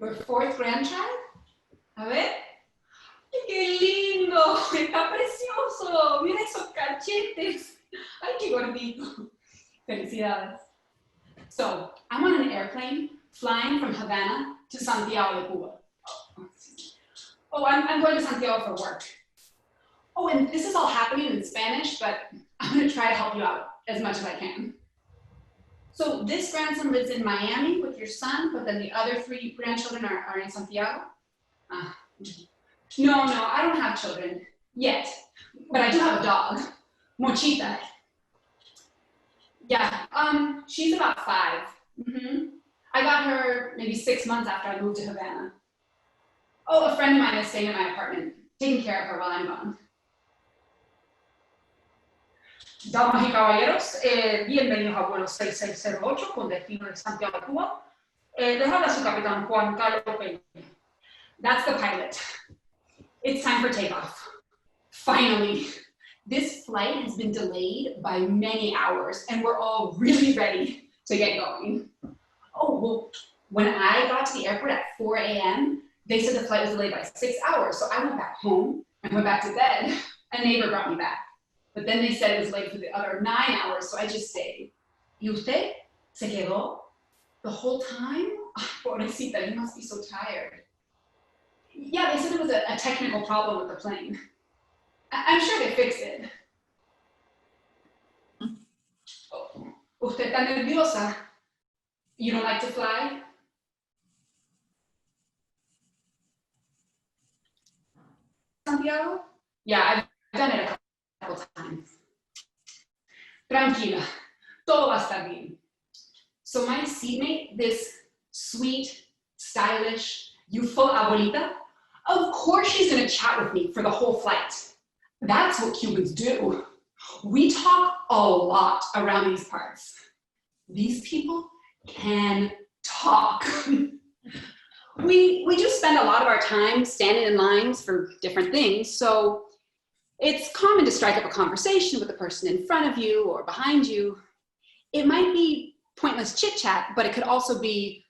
Your fourth grandchild? A ver. ¡Ay, qué lindo! Está precioso. Mira esos cachetes. Ay, qué gordito. Felicidades. So, I'm on an airplane flying from Havana to Santiago de Cuba. Oh, I'm going to Santiago for work. Oh, and this is all happening in Spanish, but I'm going to try to help you out as much as I can. So this grandson lives in Miami with your son, but then the other three grandchildren are in Santiago? No, I don't have children yet, but I do have a dog, Mochita. Yeah, she's about 5. I got her maybe 6 months after I moved to Havana. Oh, a friend of mine is staying in my apartment, taking care of her while I'm gone. Damas y caballeros, bienvenidos a vuelo 6608 con destino de Santiago de Cuba. Les habla su capitán Juan Carlos Peña. That's the pilot. It's time for takeoff. Finally. This flight has been delayed by many hours, and we're all really ready to get going. Oh, well, when I got to the airport at 4 a.m., they said the flight was delayed by 6 hours, so I went back home and went back to bed. A neighbor brought me back. But then they said it was late for the other 9 hours, so I just stayed. ¿Y usted se quedó the whole time? Oh, pobrecita, you must be so tired. Yeah, they said it was a technical problem with the plane. I'm sure they fixed it. Oh, ¿usted está nerviosa? You don't like to fly? Santiago? Yeah, I've done it a couple times. Tranquila, todo va a estar bien. So my seatmate, this sweet, stylish, youthful abuelita, of course she's gonna chat with me for the whole flight. That's what Cubans do. We talk a lot around these parts. These people can talk. We just spend a lot of our time standing in lines for different things, so it's common to strike up a conversation with the person in front of you or behind you. It might be pointless chit-chat, but it could also be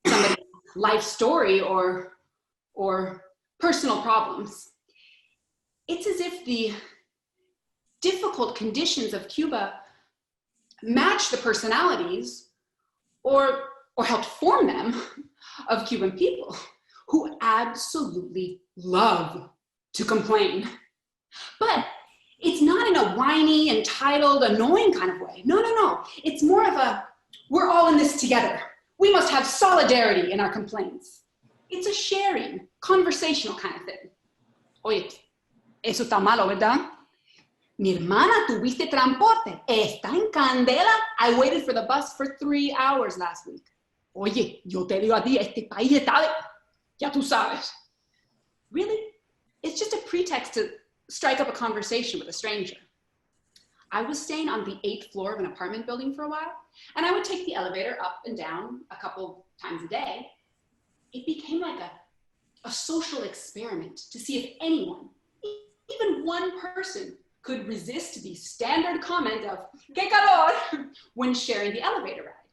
somebody's life story or personal problems. It's as if the difficult conditions of Cuba match the personalities or helped form them of Cuban people who absolutely love to complain. But it's not in a whiny, entitled, annoying kind of way. No. It's more of a, we're all in this together. We must have solidarity in our complaints. It's a sharing, conversational kind of thing. Oye, eso está malo, ¿verdad? Mi hermana, tuviste transporte. Está en candela. I waited for the bus for 3 hours last week. Oye, yo te digo a ti, este país está de... Ya tú sabes. Really? It's just a pretext to strike up a conversation with a stranger. I was staying on the 8th floor of an apartment building for a while, and I would take the elevator up and down a couple times a day. It became like a social experiment to see if anyone, even one person, could resist the standard comment of, "Qué calor," when sharing the elevator ride.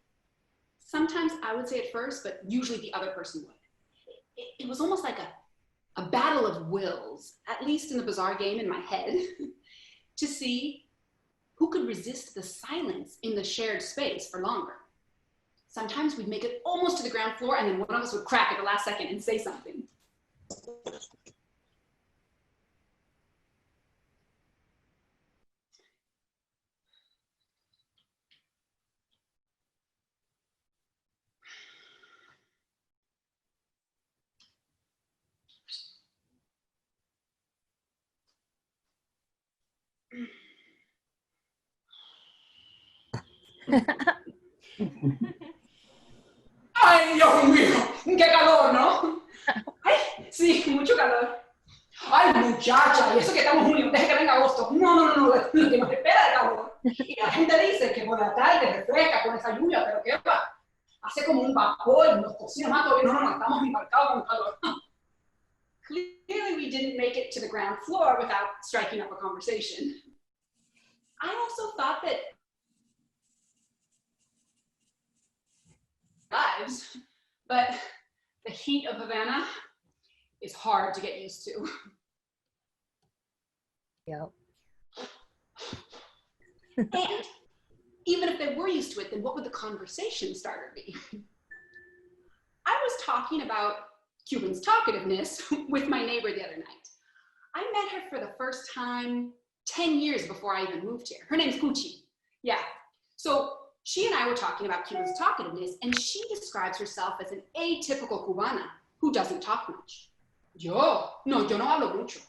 Sometimes I would say it first, but usually the other person would. It was almost like a battle of wills, at least in the bizarre game in my head, to see who could resist the silence in the shared space for longer. Sometimes we'd make it almost to the ground floor, and then one of us would crack at the last second and say something. ¡Ay, Dios mío! ¡Qué calor!, ¿no? Ay, sí, mucho calor. ¡Ay, muchacha! Y eso que estamos en junio, deja que venga agosto. No, lo que nos espera de calor. Y la gente dice que por la tarde refresca con esa lluvia, pero ¿qué va? Hace como un vapor, nos cocina más todavía. No, estamos embarcados con calor. Clearly we didn't make it to the ground floor without striking up a conversation. I also thought that lives, but the heat of Havana is hard to get used to. Yep. And even if they were used to it, then what would the conversation starter be? I was talking about Cuban's talkativeness with my neighbor the other night. I met her for the first time 10 years before I even moved here. Her name's Cuchi. Yeah. So she and I were talking about Cuban's talkativeness, and she describes herself as an atypical Cubana who doesn't talk much. Yo no hablo mucho.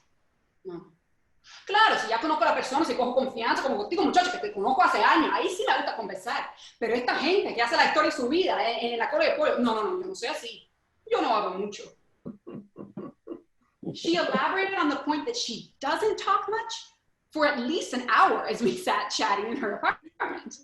No. Claro, si ya conozco a la persona, si cojo confianza, como contigo, muchacho, que te conozco hace años, ahí sí me gusta conversar. Pero esta gente que hace la historia de su vida en la cola de pollo, no, yo no soy así. Yo no hablo mucho. She elaborated on the point that she doesn't talk much for at least an hour as we sat chatting in her apartment.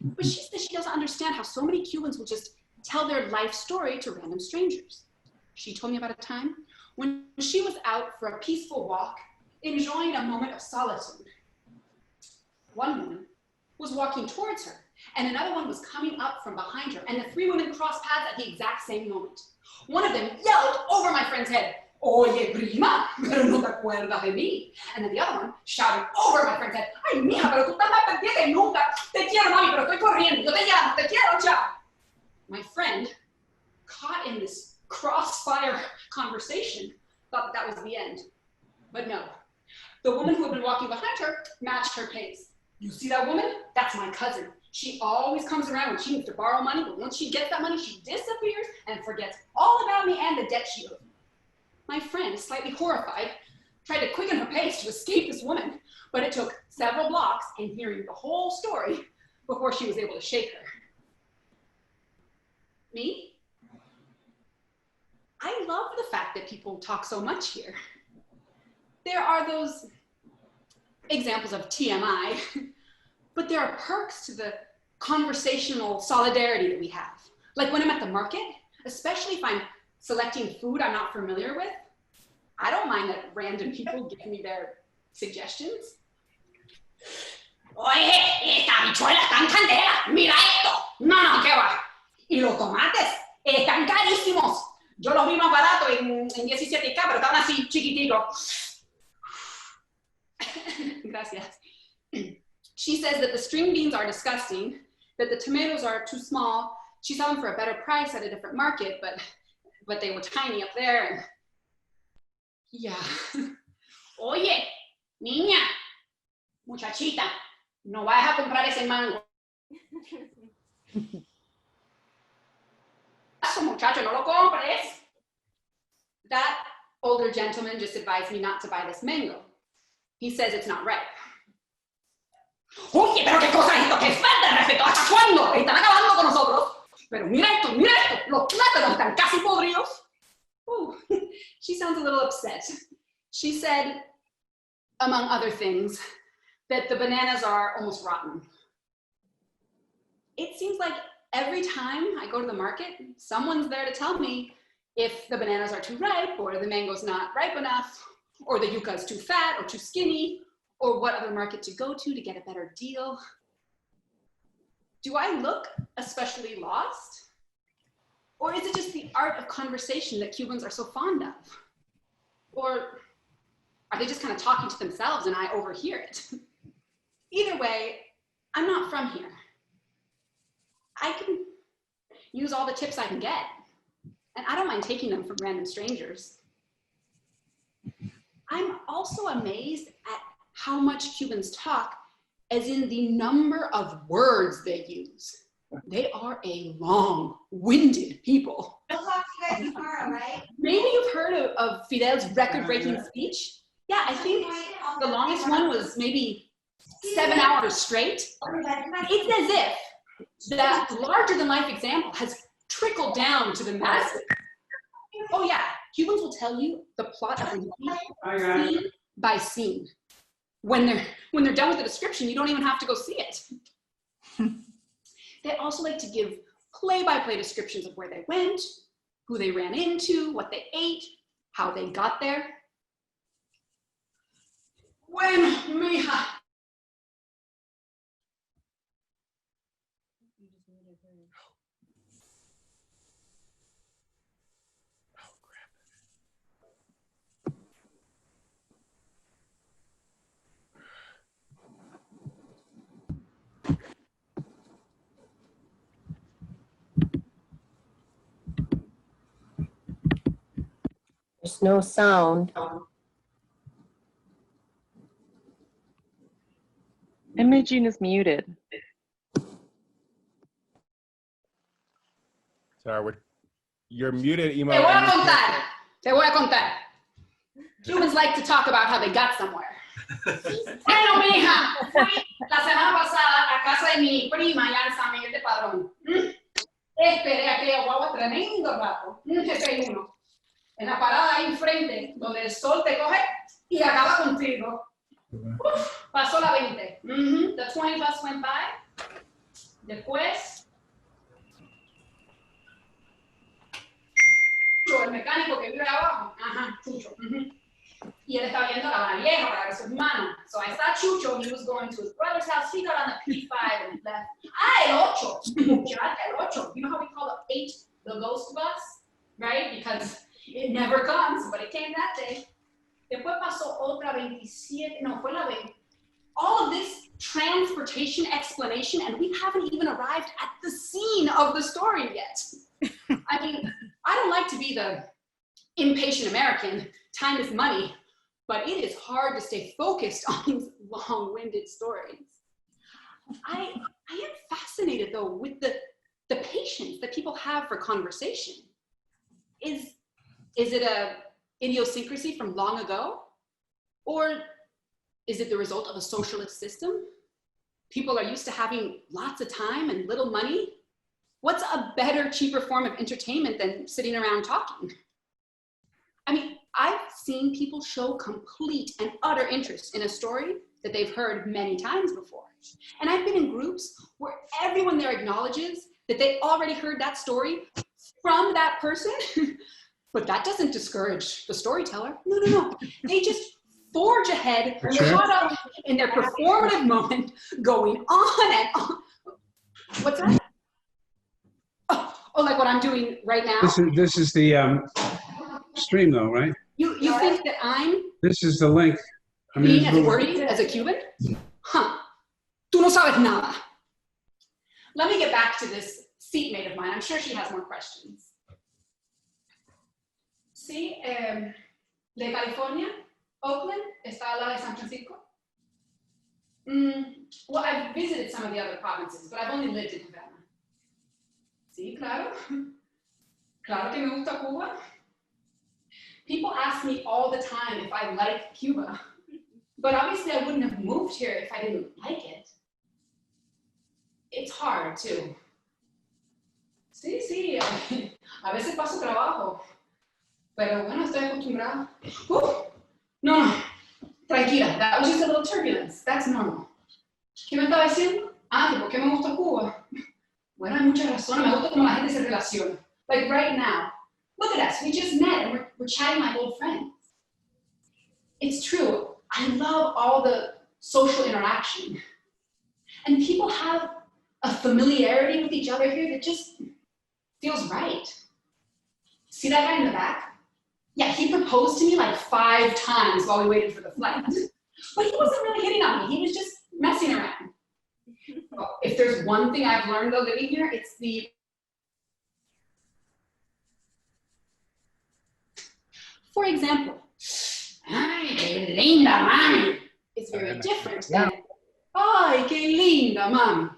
But she said she doesn't understand how so many Cubans will just tell their life story to random strangers. She told me about a time when she was out for a peaceful walk, enjoying a moment of solitude. One woman was walking towards her, and another one was coming up from behind her, and the three women crossed paths at the exact same moment. One of them yelled over my friend's head, "Oye, prima, pero no te acuerdas de mí." And then the other one shouted over my friend's head, "Ay, mija, pero tú estás más perdida que nunca. Te quiero, mami, pero estoy corriendo. Yo te llamo, te quiero, chao." My friend, caught in this crossfire conversation, thought that was the end. But no. The woman who had been walking behind her matched her pace. "You see that woman? That's my cousin. She always comes around when she needs to borrow money, but once she gets that money, she disappears and forgets all about me and the debt she owed." My friend, slightly horrified, tried to quicken her pace to escape this woman, but it took several blocks and hearing the whole story before she was able to shake her. Me? I love the fact that people talk so much here. There are those examples of TMI, but there are perks to the conversational solidarity that we have. Like when I'm at the market, especially if I'm selecting food I'm not familiar with, I don't mind that random people give me their suggestions. "Oye, esta habichuela está en candela, mira esto." No, ¿qué va? "Y los tomates están carísimos. Yo los vi más baratos en 17K, pero estaban así chiquiticos." Gracias. She says that the string beans are disgusting, that the tomatoes are too small. She saw them for a better price at a different market, but they were tiny up there. And yeah. "Oye, niña, muchachita, no vayas a comprar ese mango. Eso, muchacho, no lo compres." That older gentleman just advised me not to buy this mango. He says it's not ripe. "Oye, pero qué cosa es esto, qué falta de respeto, ¿hasta cuándo? Están acabando con nosotros. Pero mira esto, los plátanos están casi podridos." Ooh, she sounds a little upset. She said, among other things, that the bananas are almost rotten. It seems like every time I go to the market, someone's there to tell me if the bananas are too ripe, or the mango's not ripe enough, or the yucca is too fat or too skinny, or what other market to go to get a better deal. Do I look especially lost? Or is it just the art of conversation that Cubans are so fond of? Or are they just kind of talking to themselves and I overhear it? Either way, I'm not from here. I can use all the tips I can get, and I don't mind taking them from random strangers. I'm also amazed at how much Cubans talk, as in the number of words they use. They are a long-winded people. We'll talk to you guys tomorrow, right? Maybe you've heard of Fidel's record-breaking speech. Yeah, I think the longest one was maybe 7 hours straight. It's as if that larger-than-life example has trickled down to the masses. Oh yeah, Cubans will tell you the plot of a movie scene by scene. When they're done with the description, you don't even have to go see it. They also like to give play-by-play descriptions of where they went, who they ran into, what they ate, how they got there. Bueno, mija. There's no sound. Imogene is muted. Sorry, you're muted, Emo. Te voy a contar. Te voy a contar. Humans like to talk about how they got somewhere. Bueno, mija, fui la semana pasada a casa de mi prima allá en San Miguel de Padrón. Esperé aquella guagua tremendo rato, un G61, en la parada ahí enfrente, donde el sol te coge y acaba contigo. Uf, pasó la 20. The 20 bus went by. Después, el mecánico que vive abajo, ajá, Chucho. Y él estaba yendo a La Habana Vieja para ver a su hermano. So I saw Chucho, he was going to his brother's house. He got on the P5 and left. El 8. Muchacha, el 8. You know how we call the 8 the ghost bus? Right? Because it never comes, but it came that day. Después pasó otra 27. No, fue la 20. All of this transportation explanation, and we haven't even arrived at the scene of the story yet. I mean, I don't like to be the impatient American. Time is money, but it is hard to stay focused on these long-winded stories. I am fascinated though with the patience that people have for conversation. Is it a idiosyncrasy from long ago? Or is it the result of a socialist system? People are used to having lots of time and little money. What's a better, cheaper form of entertainment than sitting around talking? I mean, I've seen people show complete and utter interest in a story that they've heard many times before. And I've been in groups where everyone there acknowledges that they already heard that story from that person, but that doesn't discourage the storyteller. No. They just forge ahead, caught up in their performative moment, going on and on. What's that? Oh, like what I'm doing right now? This is the stream though, right? You think that I'm This is the link. I mean, being as wordy as a Cuban? Huh. Tú no sabes nada. Let me get back to this seatmate of mine. I'm sure she has more questions. Sí, de California, Oakland, está al lado de San Francisco. Well, I've visited some of the other provinces, but I've only lived in Havana. Sí, claro. Claro que me gusta Cuba. People ask me all the time if I like Cuba, but obviously I wouldn't have moved here if I didn't like it. It's hard too. Sí, a veces paso trabajo, pero bueno, estoy acostumbrada. No, tranquila, that was just a little turbulence, that's normal. ¿Qué me estaba diciendo? Que por qué me gusta Cuba. Bueno, hay muchas razones, me gusta cómo la gente se relaciona. Like right now, look at us, we just met and we're chatting like old friends. It's true, I love all the social interaction. And people have a familiarity with each other here that just feels right. See that guy in the back? Yeah, he proposed to me like 5 times while we waited for the flight. But he wasn't really hitting on me, he was just messing around. Well, if there's one thing I've learned though living here, it's the For example, ay, qué linda mami, is very different than, ay, qué linda mami.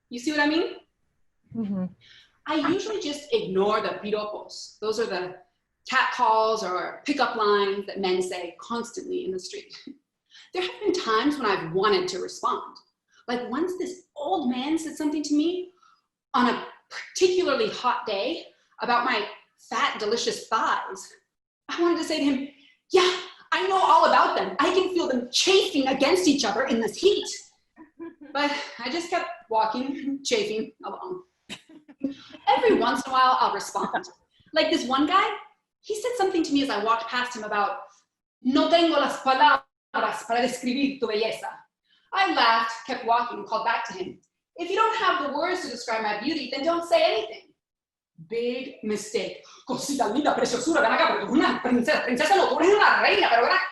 You see what I mean? Mm-hmm. I usually just ignore the piropos. Those are the catcalls or pickup lines that men say constantly in the street. There have been times when I've wanted to respond. Like once this old man said something to me on a particularly hot day about my fat, delicious thighs. I wanted to say to him, yeah, I know all about them. I can feel them chafing against each other in this heat. But I just kept walking, chafing along. Every once in a while, I'll respond. Like this one guy, he said something to me as I walked past him about, no tengo las palabras para describir tu belleza. I laughed, kept walking, and called back to him. If you don't have the words to describe my beauty, then don't say anything. Big mistake. Cosita linda, preciosura, ven acá, porque tú eres una princesa. Princesa no, tú eres una reina, pero ven acá.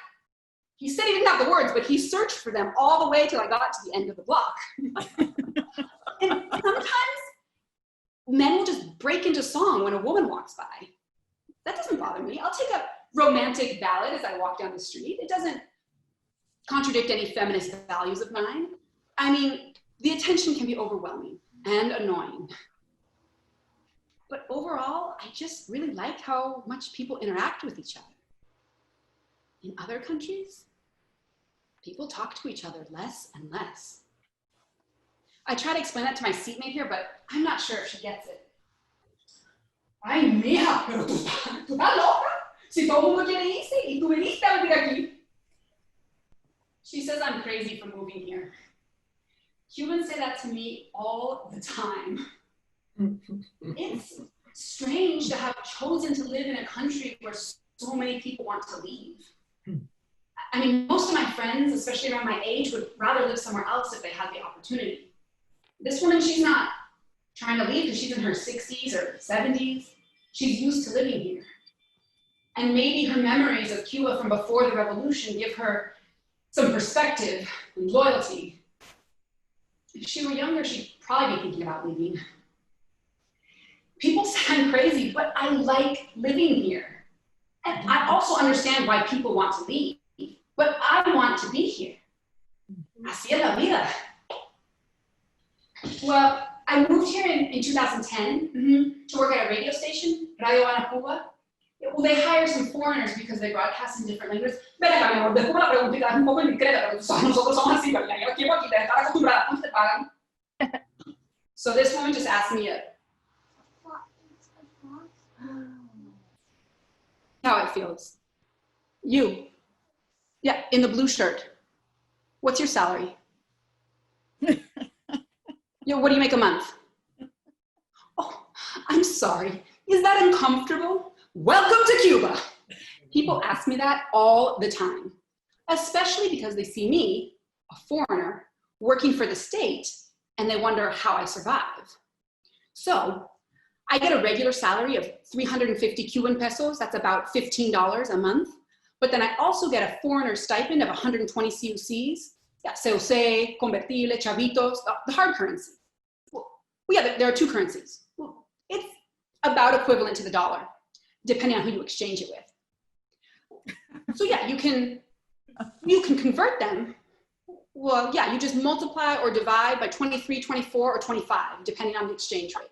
He said he didn't have the words, but he searched for them all the way till I got to the end of the block. And sometimes men will just break into song when a woman walks by. That doesn't bother me. I'll take a romantic ballad as I walk down the street. It doesn't contradict any feminist values of mine. I mean, the attention can be overwhelming and annoying. But overall, I just really like how much people interact with each other. In other countries, people talk to each other less and less. I try to explain that to my seatmate here, but I'm not sure if she gets it. Ay, mija, pero tú estás loca. Si todo el mundo quiere irse y tú viniste a vivir aquí. She says I'm crazy for moving here. Cubans say that to me all the time. It's strange to have chosen to live in a country where so many people want to leave. I mean, most of my friends, especially around my age, would rather live somewhere else if they had the opportunity. This woman, she's not trying to leave because she's in her 60s or 70s. She's used to living here. And maybe her memories of Cuba from before the revolution give her some perspective and loyalty. If she were younger, she'd probably be thinking about leaving. People say I'm crazy, but I like living here. And I also understand why people want to leave, but I want to be here. Así es la vida. Well, I moved here in 2010 to work at a radio station, Radio Ana Cuba. Well, they hire some foreigners because they broadcast in different languages. Ven acá, mi amor, después la preguntita es un poco indiscreta, pero nosotros somos así, ¿verdad? Yo quiero aquí, de estar acostumbrada, ¿cuánto te pagan? So this woman just asked me how it feels. You. Yeah, in the blue shirt. What's your salary? What do you make a month? Oh, I'm sorry. Is that uncomfortable? Welcome to Cuba. People ask me that all the time, especially because they see me, a foreigner, working for the state, and they wonder how I survive. So I get a regular salary of 350 Cuban pesos. That's about $15 a month. But then I also get a foreigner stipend of 120 CUCs. Yeah, CUC, convertible, chavitos, the hard currency. Well, yeah, there are two currencies. Well, it's about equivalent to the dollar, depending on who you exchange it with. So yeah, you can convert them. Well, yeah, you just multiply or divide by 23, 24, or 25, depending on the exchange rate.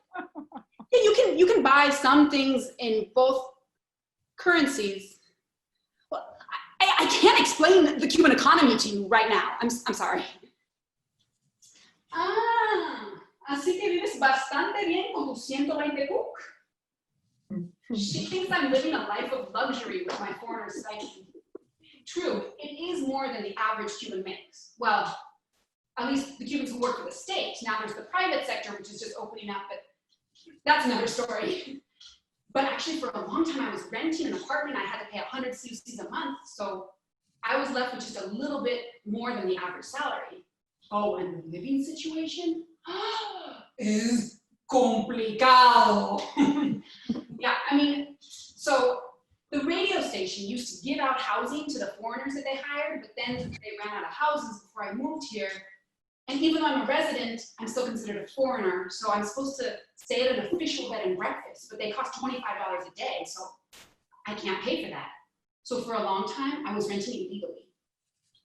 Yeah, you can buy some things in both currencies. Well, I can't explain the Cuban economy to you right now. I'm sorry. Ah, así que vives bastante bien con tus 120 cook. She thinks I'm living a life of luxury with my foreigner stipend. True, it is more than the average Cuban makes. Well, at least the Cubans who work for the state. Now there's the private sector, which is just opening up, but that's another story. But actually, for a long time, I was renting an apartment. I had to pay 100 CUCs a month, so I was left with just a little bit more than the average salary. Oh, and the living situation is complicado. Yeah, I mean, so the radio station used to give out housing to the foreigners that they hired, but then they ran out of houses before I moved here. And even though I'm a resident, I'm still considered a foreigner, so I'm supposed to stay at an official bed and breakfast, but they cost $25 a day, so I can't pay for that. So for a long time, I was renting illegally.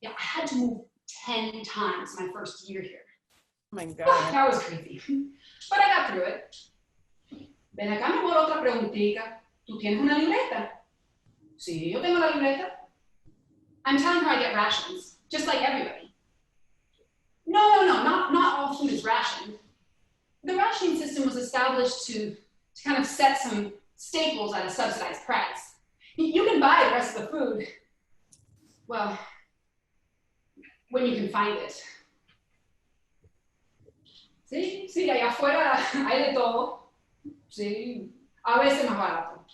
Yeah, I had to move 10 times my first year here. Oh my God. That was crazy. But I got through it. Ven acá, mi amor, otra preguntita. ¿Tú tienes una libreta? Sí, yo tengo la libreta. I'm telling her I get rations, just like everybody. No, not all food is rationed. The rationing system was established to kind of set some staples at a subsidized price. You can buy the rest of the food, well, when you can find it. Sí, allá afuera hay de todo. Sí, a veces más barato.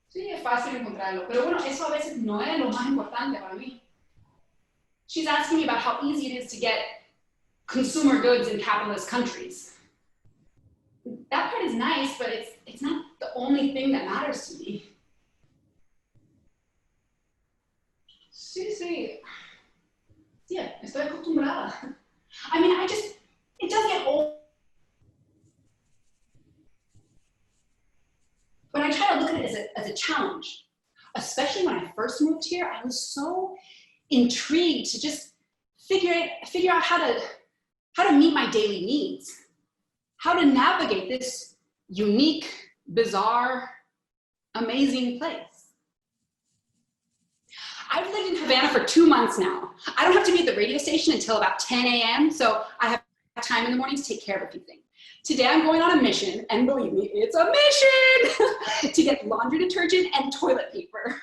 Sí, es fácil encontrarlo. Pero bueno, eso a veces no es lo más importante para mí. She's asking me about how easy it is to get consumer goods in capitalist countries. That part is nice, but it's not the only thing that matters to me. Sí, estoy acostumbrada. I mean, it does get old. But I try to look at it as a challenge. especially when I first moved here, I was so intrigued to just figure out how to meet my daily needs, how to navigate this unique, bizarre, amazing place. I've lived in Havana for 2 months now. I don't have to be at the radio station until about 10 a.m., so I have time in the morning to take care of a few things. Today I'm going on a mission, and believe me, it's a mission, to get laundry detergent and toilet paper.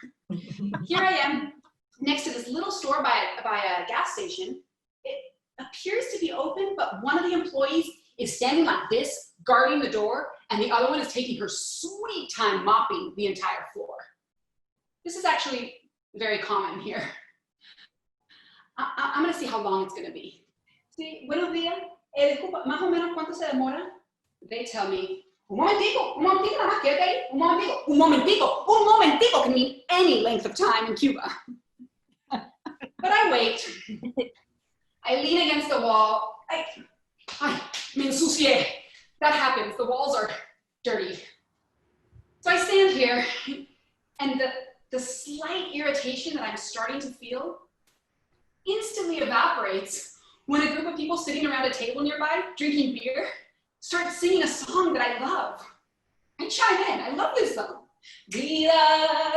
Here I am, next to this little store by a gas station. It appears to be open, but one of the employees is standing like this, guarding the door, and the other one is taking her sweet time mopping the entire floor. This is actually very common here. I'm gonna see how long it's gonna be. Sí, buenos días. Disculpa, más o menos cuánto se demora? They tell me, un momentico, nada más, quédate ahí, un momentico can mean any length of time in Cuba. But I wait. I lean against the wall. Me ensucié. That happens, the walls are dirty. So I stand here, and the slight irritation that I'm starting to feel instantly evaporates when a group of people sitting around a table nearby, drinking beer, start singing a song that I love. I chime in, I love this song. Vida,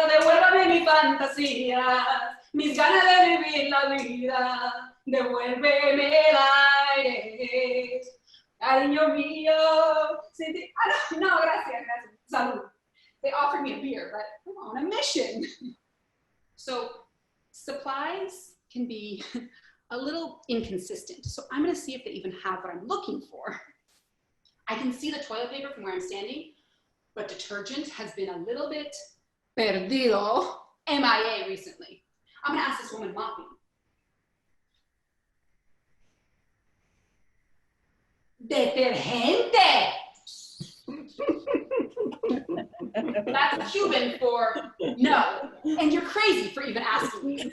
devuélvame mi fantasía, mis ganas de vivir la vida, devuélveme el aire, cariño mío. No, gracias, salud. They offered me a beer, but I'm on a mission. So supplies can be a little inconsistent. So I'm gonna see if they even have what I'm looking for. I can see the toilet paper from where I'm standing, but detergent has been a little bit perdido, MIA recently. I'm gonna ask this woman mopping. Detergente! That's Cuban for no, and you're crazy for even asking me.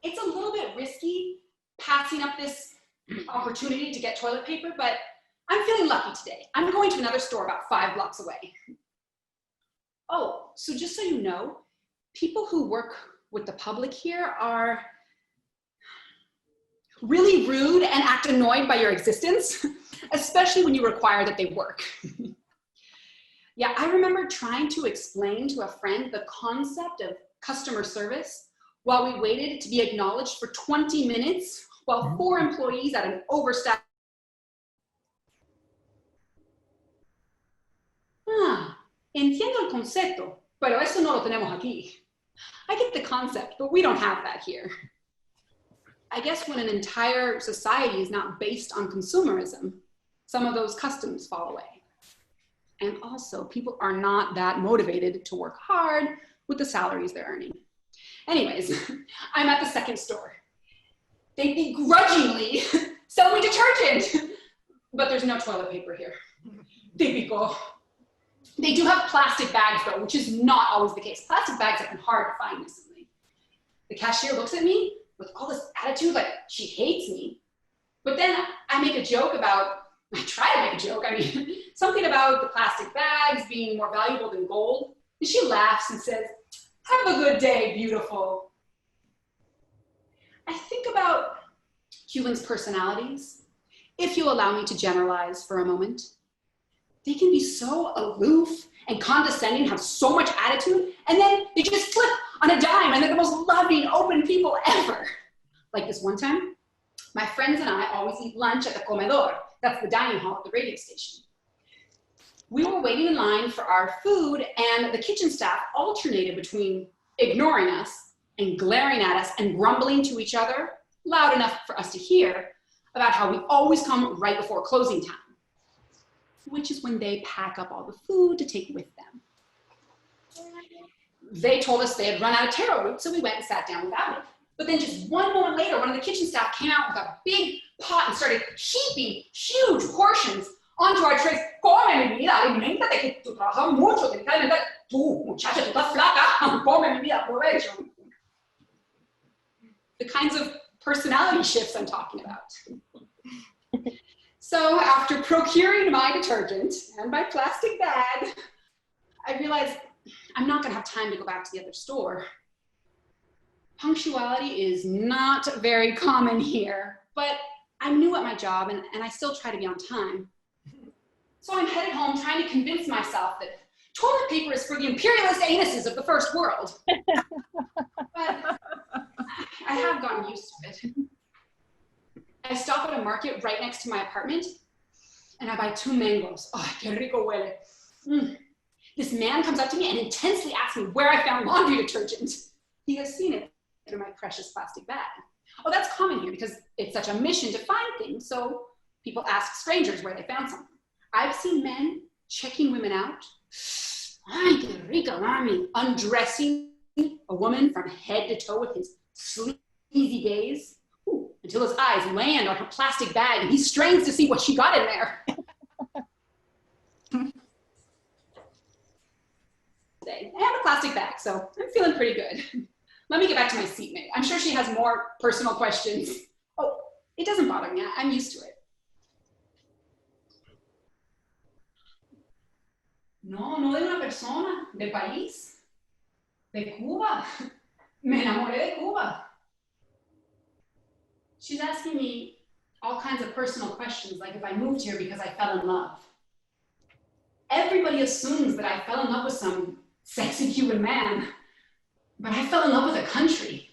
It's a little bit risky passing up this opportunity to get toilet paper, but I'm feeling lucky today. I'm going to another store about 5 blocks away. Oh, so just so you know, people who work with the public here are really rude and act annoyed by your existence, especially when you require that they work. Yeah, I remember trying to explain to a friend the concept of customer service while we waited to be acknowledged for 20 minutes while 4 employees at an overstaffed. Entiendo el concepto, pero eso no lo tenemos aquí. I get the concept, but we don't have that here. I guess when an entire society is not based on consumerism, some of those customs fall away. And also, people are not that motivated to work hard with the salaries they're earning. Anyways, I'm at the second store. They begrudgingly sell me detergent, but there's no toilet paper here. Típico. They do have plastic bags though, which is not always the case. Plastic bags have been hard to find recently. The cashier looks at me with all this attitude, like she hates me. But then I make a joke about, I try to make a joke, something about the plastic bags being more valuable than gold. And she laughs and says, "Have a good day, beautiful." I think about Cubans' personalities, if you allow me to generalize for a moment. They can be so aloof and condescending, have so much attitude, and then they just flip on a dime and they're the most loving, open people ever. Like this one time, my friends and I always eat lunch at the comedor. That's the dining hall at the radio station. We were waiting in line for our food, and the kitchen staff alternated between ignoring us and glaring at us and grumbling to each other, loud enough for us to hear, about how we always come right before closing time, which is when they pack up all the food to take with them. They told us they had run out of taro root, so we went and sat down without it. But then just 1 moment later, one of the kitchen staff came out with a big pot and started heaping huge portions onto our trays. Come, mi vida, aliméntate, que tú trabajas mucho, te estás alimentando. Tú, muchacha, tú estás flaca, come, mi vida, aprovecho. The kinds of personality shifts I'm talking about. So after procuring my detergent and my plastic bag, I realized I'm not gonna have time to go back to the other store. Punctuality is not very common here, but I'm new at my job and I still try to be on time. So I'm headed home trying to convince myself that toilet paper is for the imperialist anuses of the first world. But I have gotten used to it. I stop at a market right next to my apartment and I buy 2 mangoes. Oh, qué rico huele. This man comes up to me and intensely asks me where I found laundry detergent. He has seen it in my precious plastic bag. Oh, that's common here because it's such a mission to find things, so people ask strangers where they found something. I've seen men checking women out. Ay, qué rico, mami. Undressing a woman from head to toe with his sleazy gaze. Ooh, until his eyes land on her plastic bag and he strains to see what she got in there. And a plastic bag, so I'm feeling pretty good. Let me get back to my seatmate. I'm sure she has more personal questions. Oh, it doesn't bother me. I'm used to it. No de una persona, de país, de Cuba. Me enamoré de Cuba. She's asking me all kinds of personal questions, like if I moved here because I fell in love. Everybody assumes that I fell in love with some sexy Cuban man, but I fell in love with a country.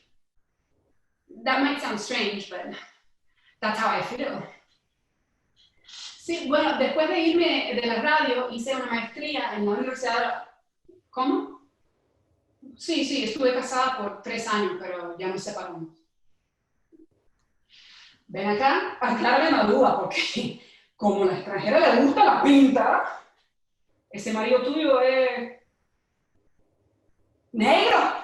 That might sound strange, but that's how I feel. Sí, bueno, después de irme de la radio, hice una maestría en la universidad. ¿Cómo? Sí, estuve casada por 3 años, pero ya nos separamos. Ven acá, aclárame la duda, porque como la extranjera le gusta la pinta, ese marido tuyo es negro.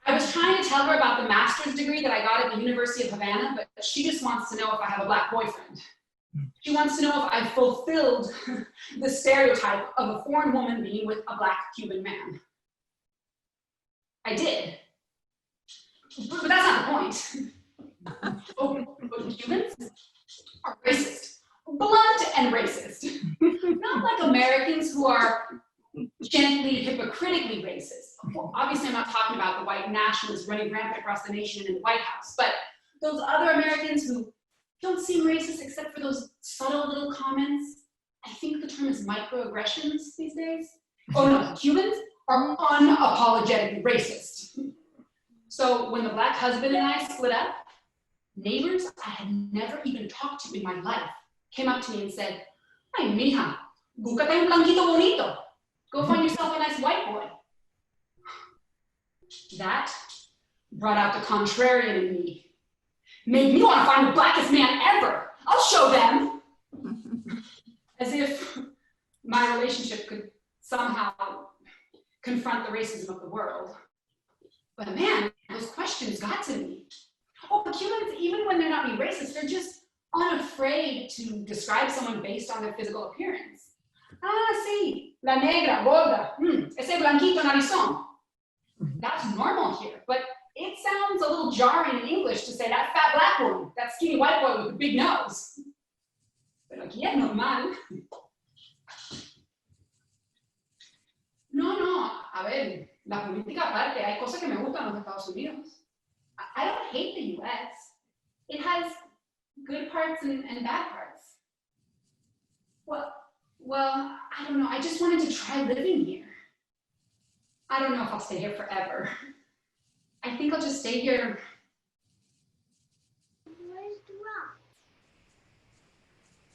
I was trying to tell her about the master's degree that I got at the University of Havana, but she just wants to know if I have a black boyfriend. She wants to know if I fulfilled the stereotype of a foreign woman being with a black Cuban man. I did. But that's not the point. But Cubans are racist. Blunt and racist. Not like Americans who are gently, hypocritically racist. Well, obviously, I'm not talking about the white nationalists running rampant across the nation in the White House, but those other Americans who don't seem racist except for those subtle little comments. I think the term is microaggressions these days. Oh no, Cubans are unapologetically racist. So when the black husband and I split up, neighbors I had never even talked to in my life came up to me and said, "Ay, mija, búscate un blanquito bonito. Go find yourself a nice white boy." That brought out the contrarian in me. Made me want to find the blackest man ever. I'll show them. As if my relationship could somehow confront the racism of the world. But man, those questions got to me. Oh, but Cubans, even when they're not being racist, they're just unafraid to describe someone based on their physical appearance. Ah, sí, la negra, gorda, ese blanquito narizón. That's normal here, but it sounds a little jarring in English to say that fat black woman, that skinny white boy with a big nose. Pero aquí es normal. No, a ver, la política aparte, hay cosas que me gustan en los Estados Unidos. I don't hate the US. It has good parts and bad parts. Well, I don't know, I just wanted to try living here. I don't know if I'll stay here forever. I think I'll just stay here. Where's the rock?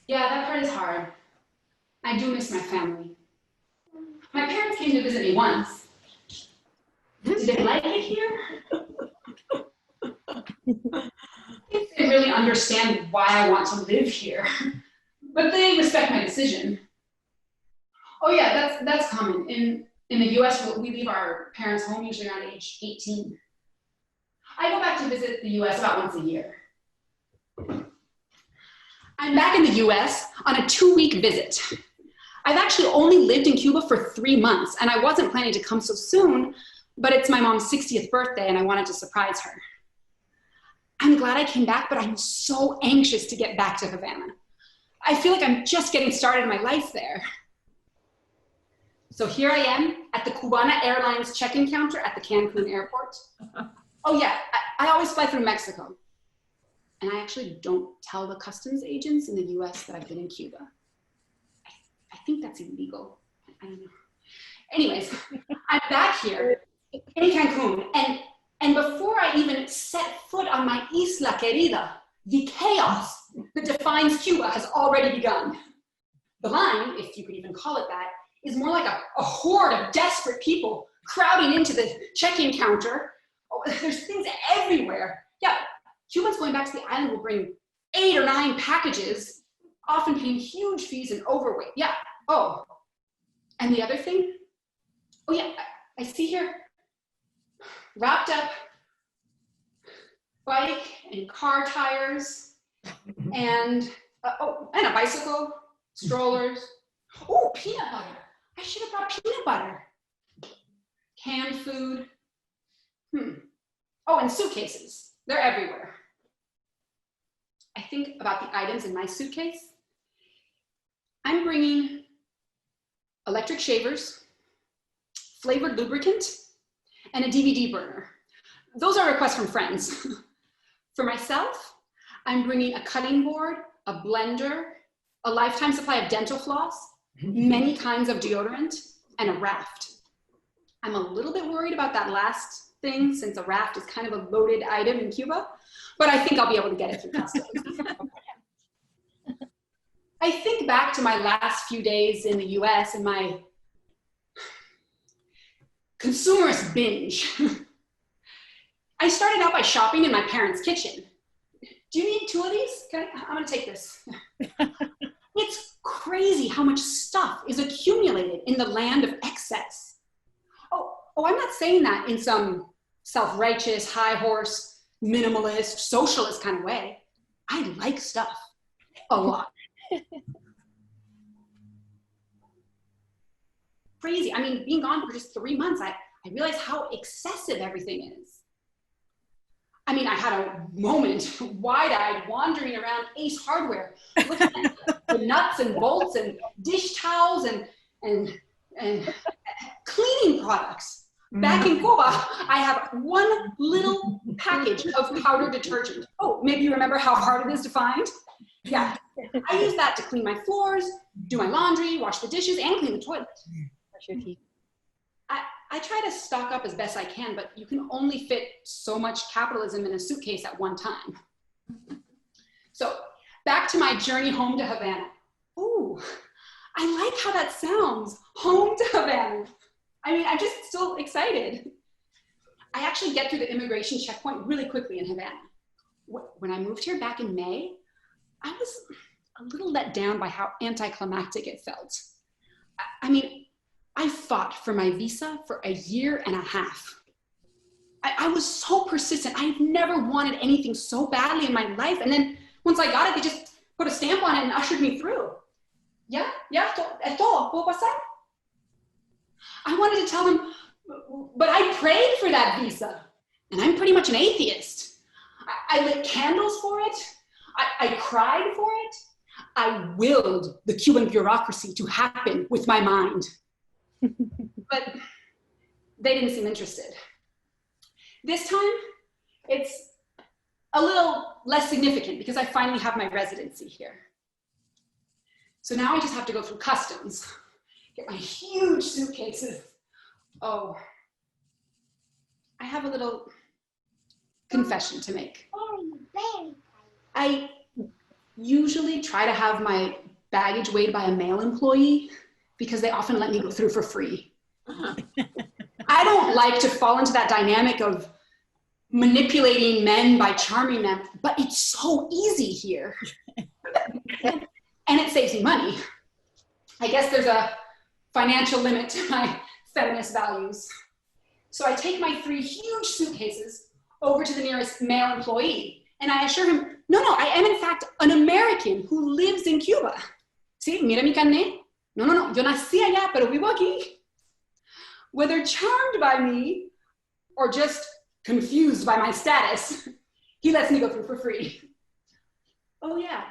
Yeah, that part is hard. I do miss my family. My parents came to visit me once. Did they like it here? They really understand why I want to live here, but they respect my decision. Oh yeah, that's common. In the US, we leave our parents home usually around age 18. I go back to visit the US about once a year. I'm back in the US on a 2-week visit. I've actually only lived in Cuba for 3 months, and I wasn't planning to come so soon, but it's my mom's 60th birthday, and I wanted to surprise her. I'm glad I came back, but I'm so anxious to get back to Havana. I feel like I'm just getting started in my life there. So here I am at the Cubana Airlines check-in counter at the Cancun airport. Oh yeah, I always fly through Mexico. And I actually don't tell the customs agents in the US that I've been in Cuba. I think that's illegal. I don't know. Anyways, I'm back here in Cancun, and before I even set foot on my Isla Querida, the chaos that defines Cuba has already begun. The line, if you could even call it that, is more like a horde of desperate people crowding into the check-in counter. Oh, there's things everywhere. Yeah, Cubans going back to the island will bring 8 or 9 packages, often paying huge fees and overweight. Yeah, oh, and the other thing? Oh yeah, I see here, wrapped up bike and car tires, and and a bicycle, strollers. Oh, peanut butter. I should have brought peanut butter. Canned food. Oh, and suitcases. They're everywhere. I think about the items in my suitcase. I'm bringing electric shavers, flavored lubricant, and a DVD burner. Those are requests from friends. For myself, I'm bringing a cutting board, a blender, a lifetime supply of dental floss, many kinds of deodorant, and a raft. I'm a little bit worried about that last thing since a raft is kind of a loaded item in Cuba, but I think I'll be able to get it through customs. I think back to my last few days in the US and my consumerist binge. I started out by shopping in my parents' kitchen. Do you need 2 of these? I'm gonna take this. It's crazy how much stuff is accumulated in the land of excess. Oh, I'm not saying that in some self-righteous, high horse, minimalist, socialist kind of way. I like stuff a lot. Crazy. I mean, being gone for just 3 months, I realized how excessive everything is. I mean, I had a moment, wide-eyed, wandering around Ace Hardware, looking at the nuts and bolts and dish towels and cleaning products. Back in Cuba, I have one little package of powder detergent. Oh, maybe you remember how hard it is to find? Yeah, I use that to clean my floors, do my laundry, wash the dishes, and clean the toilet. Brush your teeth. I try to stock up as best I can, but you can only fit so much capitalism in a suitcase at one time. So back to my journey home to Havana. Ooh, I like how that sounds, home to Havana. I mean, I'm just so excited. I actually get through the immigration checkpoint really quickly in Havana. When I moved here back in May, I was a little let down by how anticlimactic it felt. I mean, I fought for my visa for 1.5 years. I was so persistent. I've never wanted anything so badly in my life. And then once I got it, they just put a stamp on it and ushered me through. Yeah, es todo, ¿puedo pasar? I wanted to tell them, but I prayed for that visa. And I'm pretty much an atheist. I lit candles for it. I cried for it. I willed the Cuban bureaucracy to happen with my mind. But they didn't seem interested. This time, it's a little less significant because I finally have my residency here. So now I just have to go through customs, get my huge suitcases. Oh, I have a little confession to make. I usually try to have my baggage weighed by a male employee because they often let me go through for free. I don't like to fall into that dynamic of manipulating men by charming them, but it's so easy here. And it saves me money. I guess there's a financial limit to my feminist values. So I take my 3 huge suitcases over to the nearest male employee, and I assure him, no, I am in fact an American who lives in Cuba. Sí, mira mi carnet. No, yo nací allá, pero vivo aquí. Whether charmed by me or just confused by my status, he lets me go through for free. Oh yeah,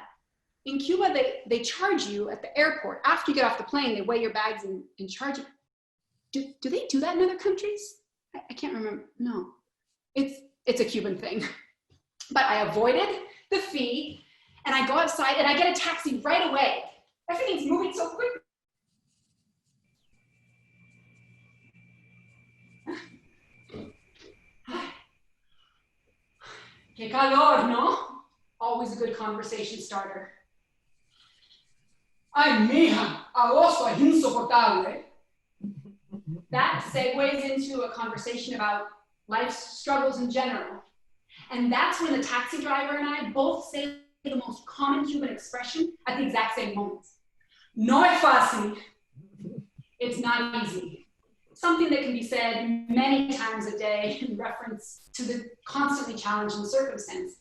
in Cuba, they charge you at the airport. After you get off the plane, they weigh your bags and charge you. do they do that in other countries? I can't remember. No, it's a Cuban thing. But I avoided the fee, and I go outside, and I get a taxi right away. Everything's moving so quick. Qué calor, ¿no? Always a good conversation starter. Ay, mija, agosto es insoportable. That segues into a conversation about life's struggles in general. And that's when the taxi driver and I both say the most common Cuban expression at the exact same moment. No es fácil. It's not easy. Something that can be said many times a day in reference to the constantly challenging circumstances.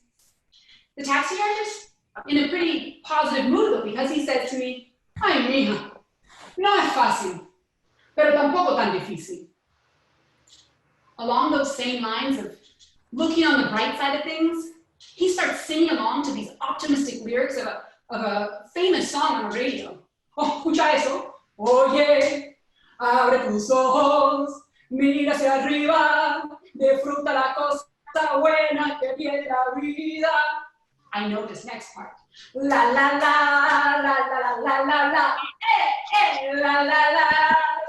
The taxi driver's in a pretty positive mood though, because he says to me, Ay, mija, no es fácil, pero tampoco tan difícil. along those same lines of looking on the bright side of things, he starts singing along to these optimistic lyrics of a famous song on the radio. Oh, escucha eso. Oye, abre tus ojos, mira hacia arriba, disfruta la cosa buena que tiene la vida. I know this next part. La la la la la la la la, la la la la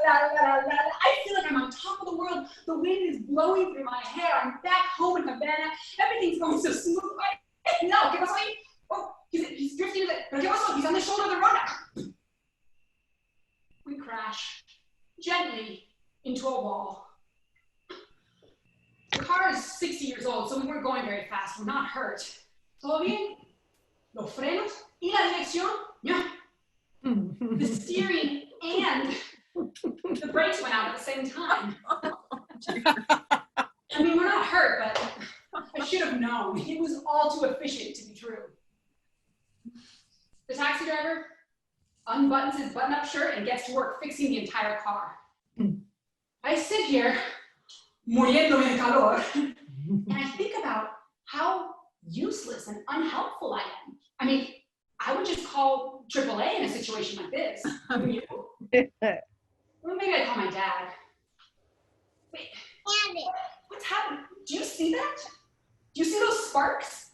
la la. I feel like I'm on top of the world. The wind is blowing through my hair. I'm back home in Havana. Everything's going so smooth. No, ¿qué pasó ahí? Oh, he's drifting. ¿Pero qué pasó? He's on the shoulder of the road. We crash gently into a wall. The car is 60 years old, so we weren't going very fast. We're not hurt. ¿Todo bien? Los frenos y la dirección? Yeah. The steering and the brakes went out at the same time. I mean, we're not hurt, but I should have known. It was all too efficient to be true. The taxi driver unbuttons his button-up shirt and gets to work fixing the entire car. I sit here, Muriéndome de calor. and I think about how useless and unhelpful I am. I mean, I would just call AAA in a situation like this. You? Well, maybe I'd call my dad. Wait, what's happening? Do you see that? Do you see those sparks?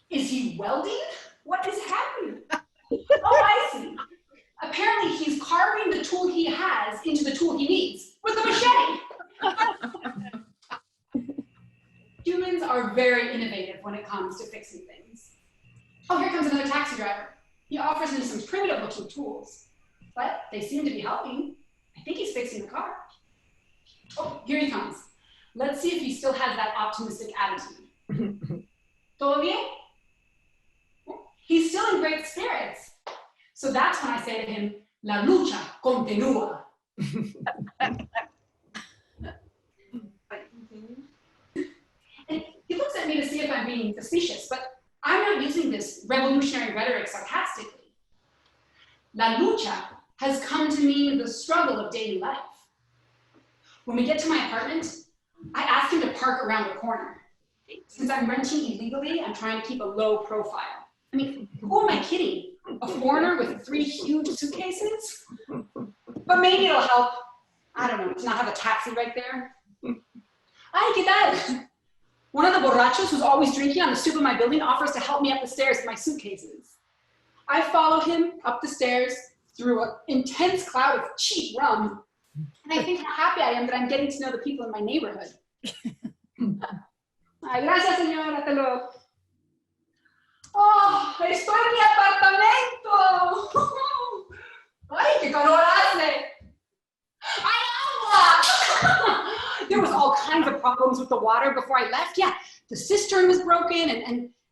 Is he welding? What is happening? Oh, I see. Apparently he's carving the tool he has into the tool he needs with a machete. Humans are very innovative when it comes to fixing things. Oh, here comes another taxi driver. He offers me some primitive looking tools, but they seem to be helping. I think he's fixing the car. Oh, here he comes. Let's see if he still has that optimistic attitude. Todo bien? He's still in great spirits. So that's when I say to him, la lucha continúa. And he looks at me to see if I'm being facetious, but I'm not using this revolutionary rhetoric sarcastically. La lucha has come to mean the struggle of daily life. When we get to my apartment, I ask him to park around the corner. Since I'm renting illegally, I'm trying to keep a low profile. I mean, who am I kidding? A foreigner with 3 huge suitcases? But maybe it'll help, I don't know, to not have a taxi right there. Ay, ¿qué tal? One of the borrachos who's always drinking on the stoop of my building offers to help me up the stairs with my suitcases. I follow him up the stairs through an intense cloud of cheap rum, and I think how happy I am that I'm getting to know the people in my neighborhood. Ay, gracias, señora, hasta luego. Oh, estoy en mi apartamento. Ay, qué calor hace. ¡Hay agua! There was all kinds of problems with the water before I left. Yeah, the cistern was broken,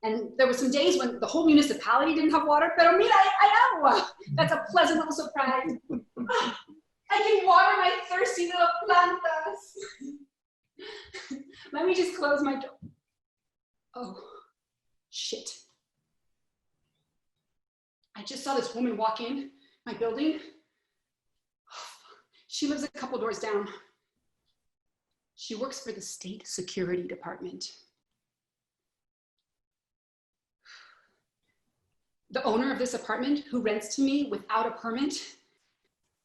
and there were some days when the whole municipality didn't have water. Pero mira, hay agua. That's a pleasant little surprise. I can water my thirsty little plantas. Let me just close my door. Oh, shit. I just saw this woman walk in my building. She lives a couple doors down. She works for the state security department. The owner of this apartment, who rents to me without a permit,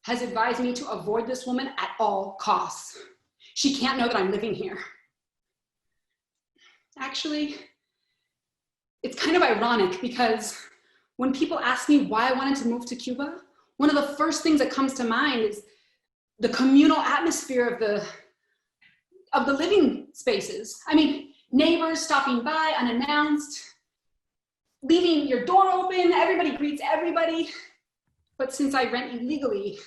has advised me to avoid this woman at all costs. She can't know that I'm living here. Actually, it's kind of ironic because when people ask me why I wanted to move to Cuba, one of the first things that comes to mind is the communal atmosphere of the living spaces. I mean, neighbors stopping by unannounced, leaving your door open, everybody greets everybody. But since I rent illegally,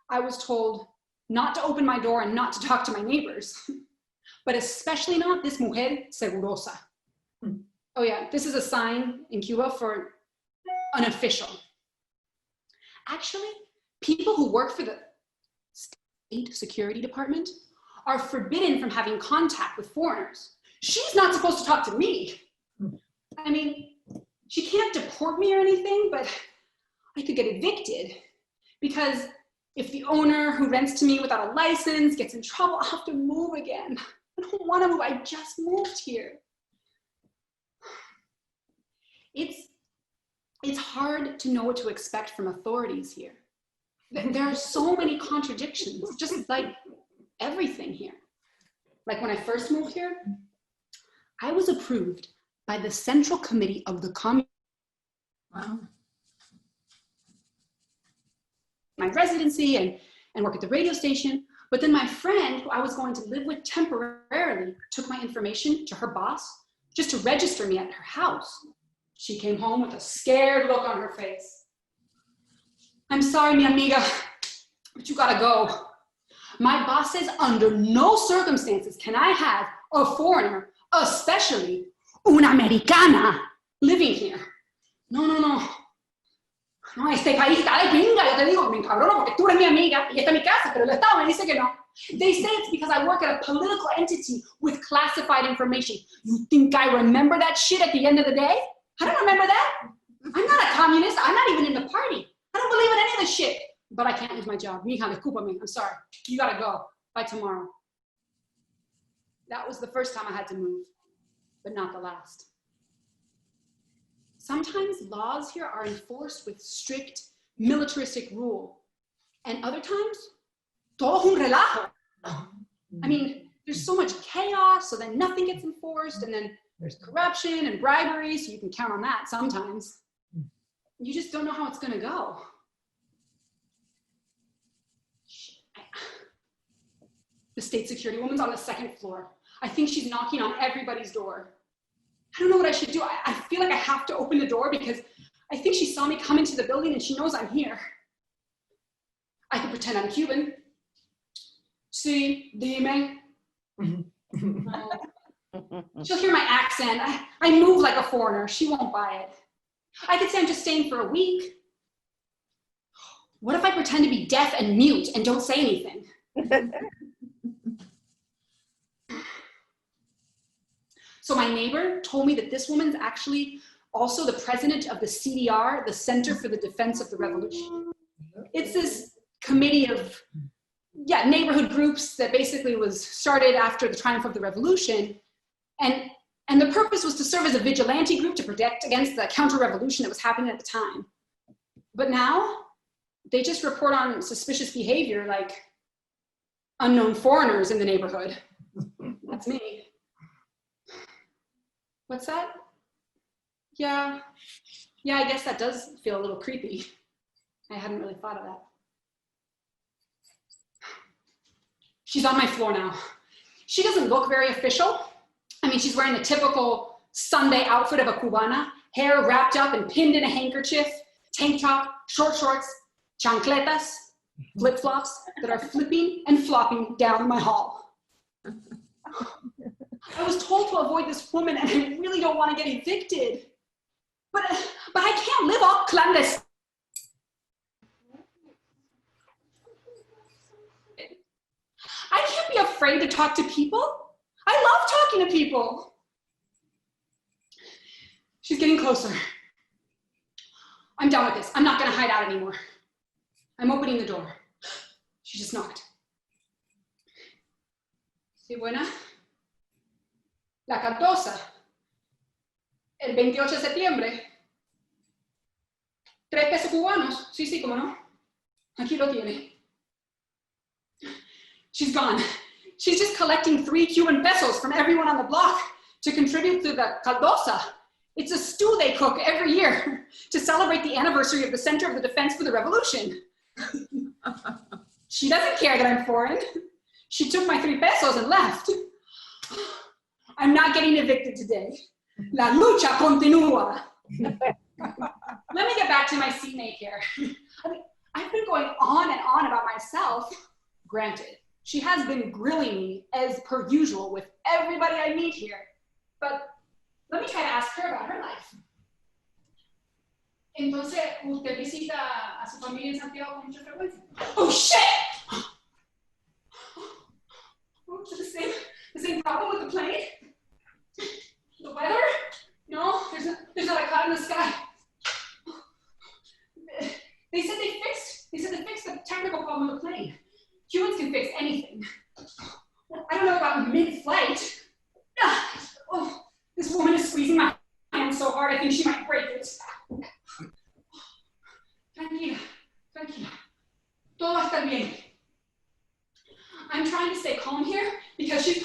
I was told not to open my door and not to talk to my neighbors, but especially not this mujer segurosa. Oh yeah, this is a sign in Cuba for unofficial. Actually, people who work for the state security department are forbidden from having contact with foreigners. She's not supposed to talk to me. I mean, she can't deport me or anything, but I could get evicted because if the owner who rents to me without a license gets in trouble, I'll have to move again. I don't want to move, I just moved here. It's hard to know what to expect from authorities here. There are so many contradictions, just like everything here. Like when I first moved here, I was approved by the Central Committee of the Communist. Wow. My residency and work at the radio station. But then my friend, who I was going to live with temporarily, took my information to her boss just to register me at her house. She came home with a scared look on her face. I'm sorry, mi amiga, but you gotta go. My boss says under no circumstances can I have a foreigner, especially una americana, living here. No. No, este país está de pinga, yo te digo, me encabrono porque tú eres mi amiga y esta es mi casa, pero el Estado me dice que no. They say it's because I work at a political entity with classified information. You think I remember that shit at the end of the day? I don't remember that. I'm not a communist. I'm not even in the party. I don't believe in any of this shit. But I can't lose my job. Mija, discúlpame. I'm sorry. You gotta go by tomorrow. That was the first time I had to move, but not the last. Sometimes laws here are enforced with strict militaristic rule, and other times, todo un relajo. I mean, there's so much chaos, so then nothing gets enforced, and then there's corruption and bribery, so you can count on that sometimes. You just don't know how it's gonna go. The state security woman's on the second floor. I think she's knocking on everybody's door. I don't know what I should do. I feel like I have to open the door because I think she saw me come into the building and she knows I'm here. I could pretend I'm Cuban. Sí, dime. She'll hear my accent. I move like a foreigner. She won't buy it. I could say I'm just staying for a week. What if I pretend to be deaf and mute and don't say anything? So my neighbor told me that this woman's actually also the president of the CDR, the Center for the Defense of the Revolution. It's this committee of neighborhood groups that basically was started after the triumph of the revolution. And the purpose was to serve as a vigilante group to protect against the counter-revolution that was happening at the time. But now, they just report on suspicious behavior like unknown foreigners in the neighborhood. That's me. What's that? Yeah, I guess that does feel a little creepy. I hadn't really thought of that. She's on my floor now. She doesn't look very official. I mean, she's wearing the typical Sunday outfit of a Cubana, hair wrapped up and pinned in a handkerchief, tank top, short shorts, chancletas, flip-flops that are flipping and flopping down my hall. I was told to avoid this woman and I really don't want to get evicted. But I can't live all clandestine. I can't be afraid to talk to people. I love talking to people. She's getting closer. I'm done with this. I'm not gonna hide out anymore. I'm opening the door. She just knocked. Sí, buena. La Cardosa. El 28 de septiembre. 3 pesos cubanos. Sí, cómo no. Aquí lo tiene. She's gone. She's just collecting 3 Cuban pesos from everyone on the block to contribute to the caldosa. It's a stew they cook every year to celebrate the anniversary of the Center of the Defense for the Revolution. She doesn't care that I'm foreign. She took my 3 pesos and left. I'm not getting evicted today. La lucha continúa. Let me get back to my seatmate here. I mean, I've been going on and on about myself. Granted, she has been grilling me as per usual with everybody I meet here. But let me try to ask her about her life. Entonces, ¿usted visita a su familia en Santiago con mucha frecuencia? Oh shit! Oh, is it the same problem with the plane? The weather? No, there's not a cloud in the sky. They said they fixed the technical problem with the plane. Humans can fix anything. I don't know about mid-flight. Oh, this woman is squeezing my hand so hard I think she might break it. Tranquila, tranquila. Todo va a estar bien. I'm trying to stay calm here because she's.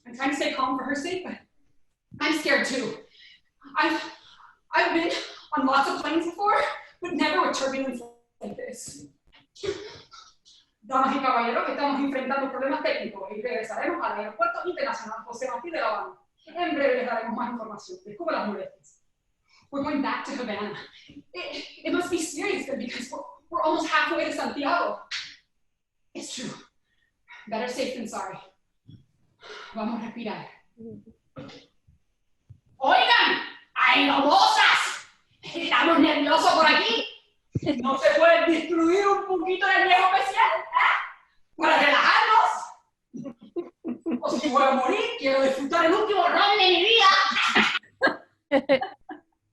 I'm trying to stay calm for her sake, but I'm scared too. I've been on lots of planes before, but never with turbulence like this. Damas y caballeros, estamos enfrentando problemas técnicos y regresaremos al aeropuerto internacional José Martí de La Habana. En breve les daremos más información. Disculpe las molestias. We're going back to Havana. It must be serious then because we're almost halfway to Santiago. It's true. Better safe than sorry. Vamos a respirar. Oigan, ¡hay lobosas! Estamos nerviosos por aquí. ¿No se puede distribuir un poquito de viejo especial? Para relajarnos. O si voy a morir, quiero disfrutar el último ron de mi vida.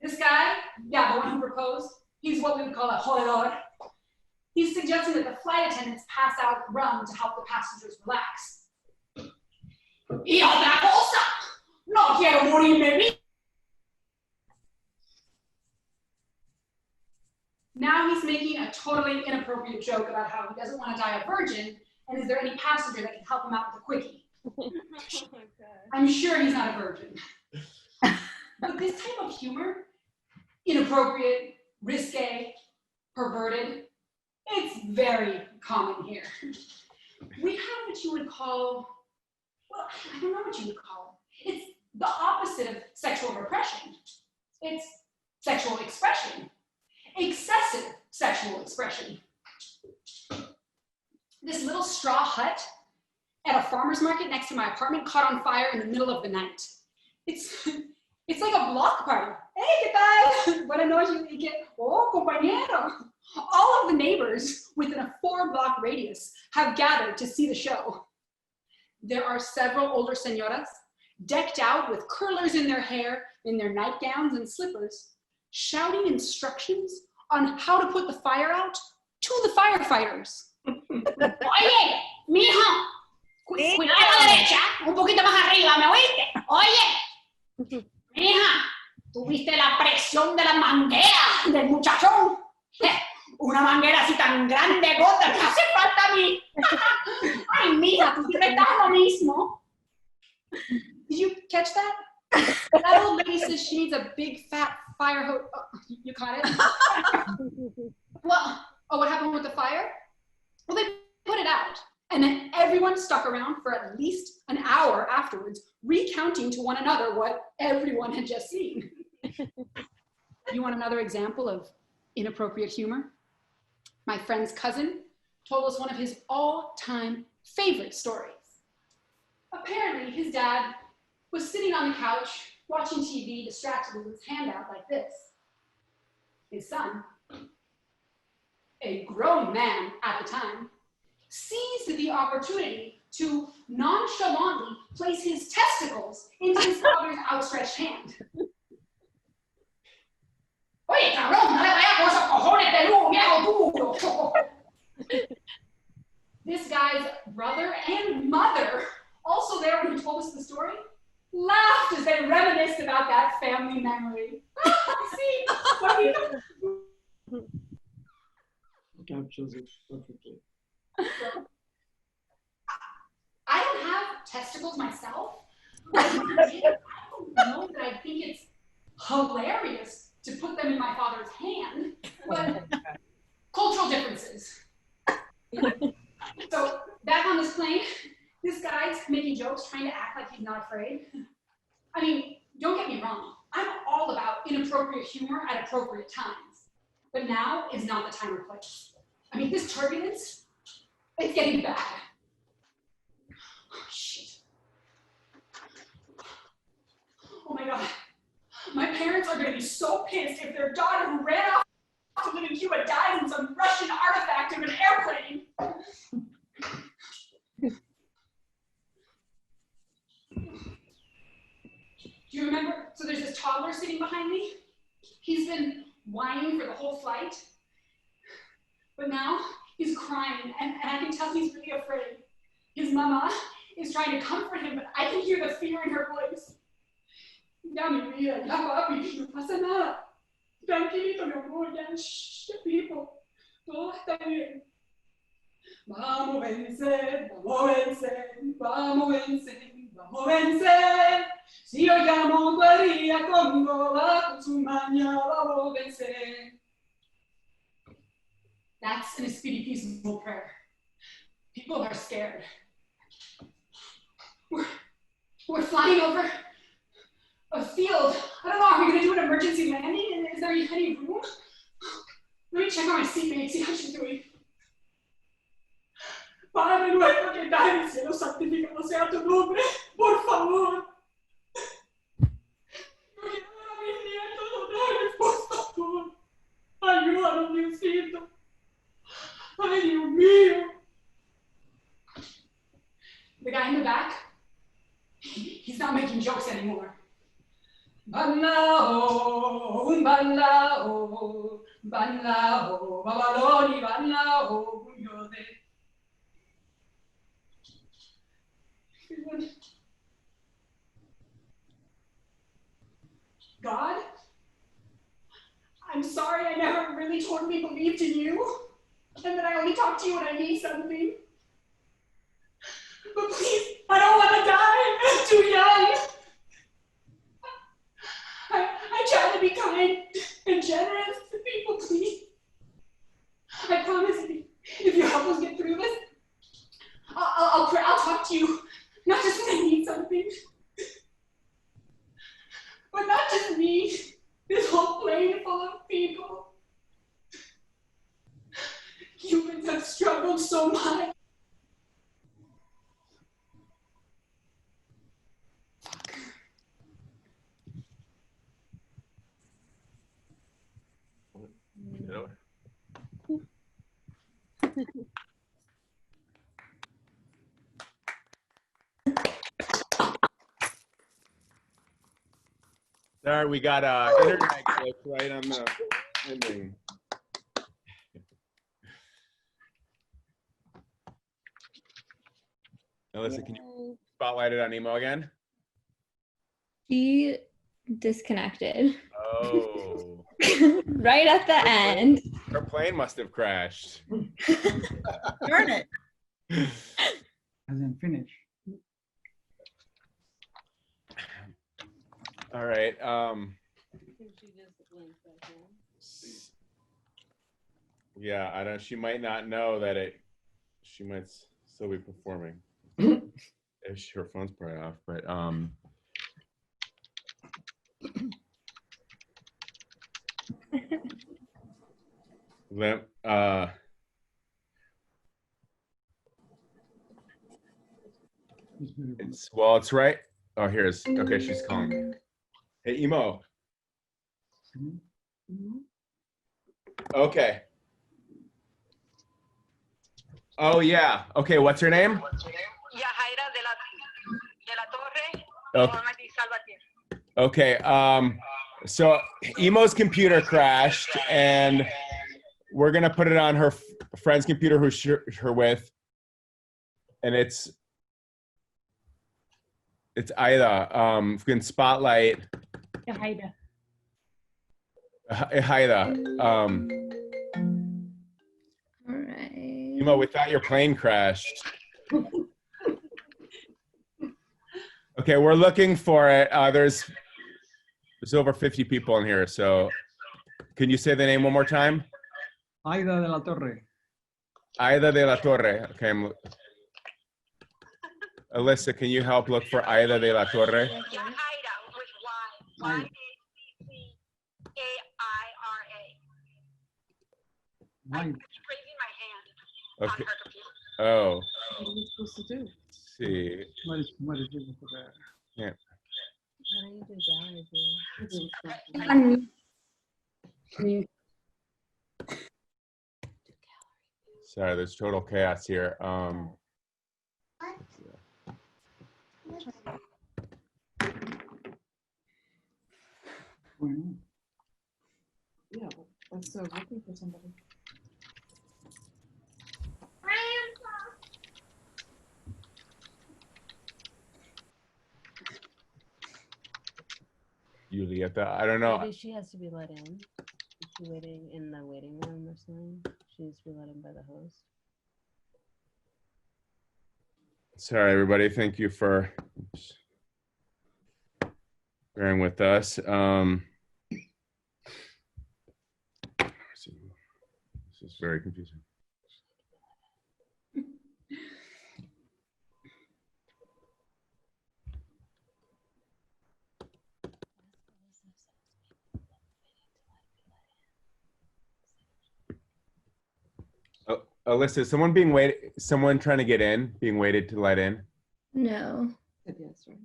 This guy, yeah, the one who proposed, he's what we would call a jodedor. He's suggesting that the flight attendants pass out rum to help the passengers relax. Y otra cosa, no quiero morirme bien. Now he's making a totally inappropriate joke about how he doesn't want to die a virgin, and is there any passenger that can help him out with a quickie? I'm sure he's not a virgin. But this type of humor, inappropriate, risque, perverted, it's very common here. We have what you would call, well, I don't know what you would call it. It's the opposite of sexual repression. It's sexual expression. Excessive sexual expression. This little straw hut at a farmer's market next to my apartment caught on fire in the middle of the night. It's like a block party. Hey, ¿qué tal? Buenas noches. Oh, compañero. All of the neighbors within a 4-block radius have gathered to see the show. There are several older señoras decked out with curlers in their hair, in their nightgowns and slippers, shouting instructions on how to put the fire out to the firefighters. Oye, mijo, cuidado a la derecha, un poquito más arriba, ¿me oíste? Oye, mija, ¿tuviste la presión de la manguera del muchachón? Una manguera así tan grande, gota, que hace falta a mí. Ay, mija, tú siempre estás lo mismo. Did you catch that? That old lady says she needs a big fat fire hose. Oh, you caught it? Well, what happened with the fire? Well, they put it out. And then everyone stuck around for at least an hour afterwards, recounting to one another what everyone had just seen. You want another example of inappropriate humor? My friend's cousin told us one of his all-time favorite stories. Apparently, his dad was sitting on the couch, watching TV, distracted with his hand out like this. His son, a grown man at the time, seized the opportunity to nonchalantly place his testicles into his father's outstretched hand. Oye, cabrón, dale para allá con esos cojones peludos, viejo duro. This guy's brother and mother, also there when he told us the story, laughed as they reminisced about that family memory. Sí, bonito. Captures it perfectly. I don't have testicles myself. But if I did, I don't know that I think it's hilarious to put them in my father's hand. But cultural differences. So back on this plane, this guy's making jokes, trying to act like he's not afraid. I mean, don't get me wrong. I'm all about inappropriate humor at appropriate times. But now is not the time or place. I mean, this turbulence, it's getting bad. Oh, shit. Oh my God. My parents are gonna be so pissed if their daughter who ran off to live in Cuba dies in some Russian artifact of an airplane. Do you remember? So there's this toddler sitting behind me. He's been whining for the whole flight. But now he's crying, and I can tell he's really afraid. His mama is trying to comfort him, but I can hear the fear in her voice. Ya mi vida, ya papi, no pasa nada. Tranquilito, mi amor, ya, shh, people. Todo está bien. Vamos a vencer, vamos a vencer, vamos a vencer, vamos a vencer. Si hoy llamo María Congo, va con su mañana, vamos a vencer. That's an Espírito Peaceful prayer. People are scared. We're flying over a field. I don't know, are we gonna do an emergency landing? Is there any room? Let me check on my seatmate, see how she's doing. Padre nuestro que estás en el cielo, santificado sea tu nombre, por favor. No quiero ver a mis nietos otra vez, por favor. Ayúdanos, Diosito. Ay, Dios mío. The guy in the back, he's not making jokes anymore. Banlao, banlao, banlao, babaloni, banlao, bunyode. God, I'm sorry I never really totally believed in you, and that I only talk to you when I need something. But please, I don't want to die. I'm too young. I try to be kind and generous to people, please. I promise if you help us get through this, I'll talk to you, not just when I need something. But not just me, this whole plane full of people. Humans have struggled so much. Sorry, we got internet glitch right on the ending. Alyssa, can you spotlight it on emo again? He disconnected Oh, right at the end. her plane must have crashed. Darn it. Hasn't finished. All right. Yeah, I don't. She might not know that it. She might still be performing. If her phone's probably off, but Lim, it's right. Oh, here's okay. She's calling me. Hey, Emo. Okay. Oh yeah. Okay. What's her name? Yajaira de la Torre. Okay. Normandy Salvatierra. Okay. So Emo's computer crashed, and we're gonna put it on her friend's computer, who's her with, and it's Ida. If we can spotlight. Yahaira. Haida, All right. Imo, we thought your plane crashed. Okay, we're looking for it. There's over 50 people in here, so can you say the name one more time? Aida de la Torre. Aida de la Torre. Okay, Alyssa, can you help look for Aida de la Torre? Yeah, Haida with Y. Y-A-C-C-A-I-R-A. Why? I'm raising my hand Okay. on her computer. Oh, What are you supposed to do? let's see. What is it for that? Yeah. Sorry, there's total chaos here. Yeah, I'm still looking for somebody. Julieta, I don't know. Maybe she has to be let in. Is she waiting in the waiting room or something? She needs to be let in by the host. Sorry, everybody. Thank you for bearing with us. This is very confusing. Oh, Alyssa, is someone being waited? Someone trying to get in, being waited to let in? No. Yes, right.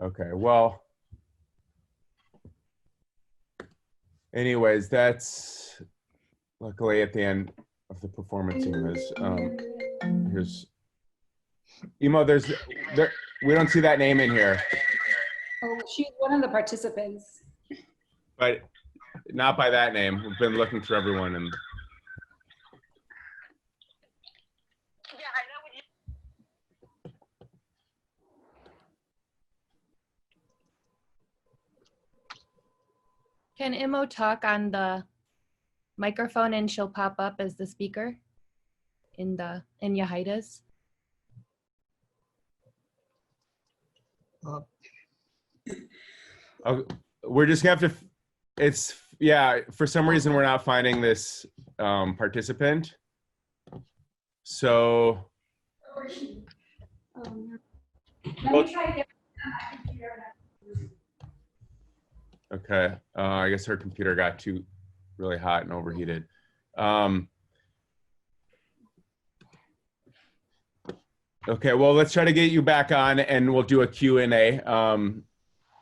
Okay, well, anyways, that's luckily at the end of the performance. Here's Imo. We don't see that name in here, Oh, she's one of the participants. but not by that name. We've been looking through everyone, and Yeah, Haida with you. Can Imo talk on the microphone and she'll pop up as the speaker in Yahida's? oh, we're just gonna have to. It's for some reason we're not finding this participant. So Let me try to get okay, I guess her computer got too really hot and overheated. Okay, well, let's try to get you back on, and we'll do a Q&A.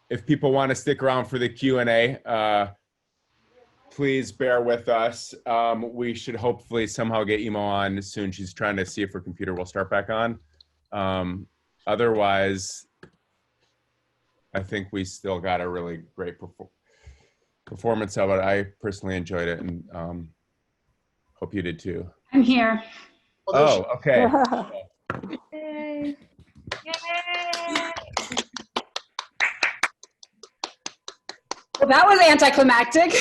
If people want to stick around for the Q&A, please bear with us. We should hopefully somehow get Imo on soon. She's trying to see if her computer will start back on. Otherwise, I think we still got a really great performance of it. I personally enjoyed it, and hope you did too. I'm here. Oh, okay. Yay. Well, that was anticlimactic.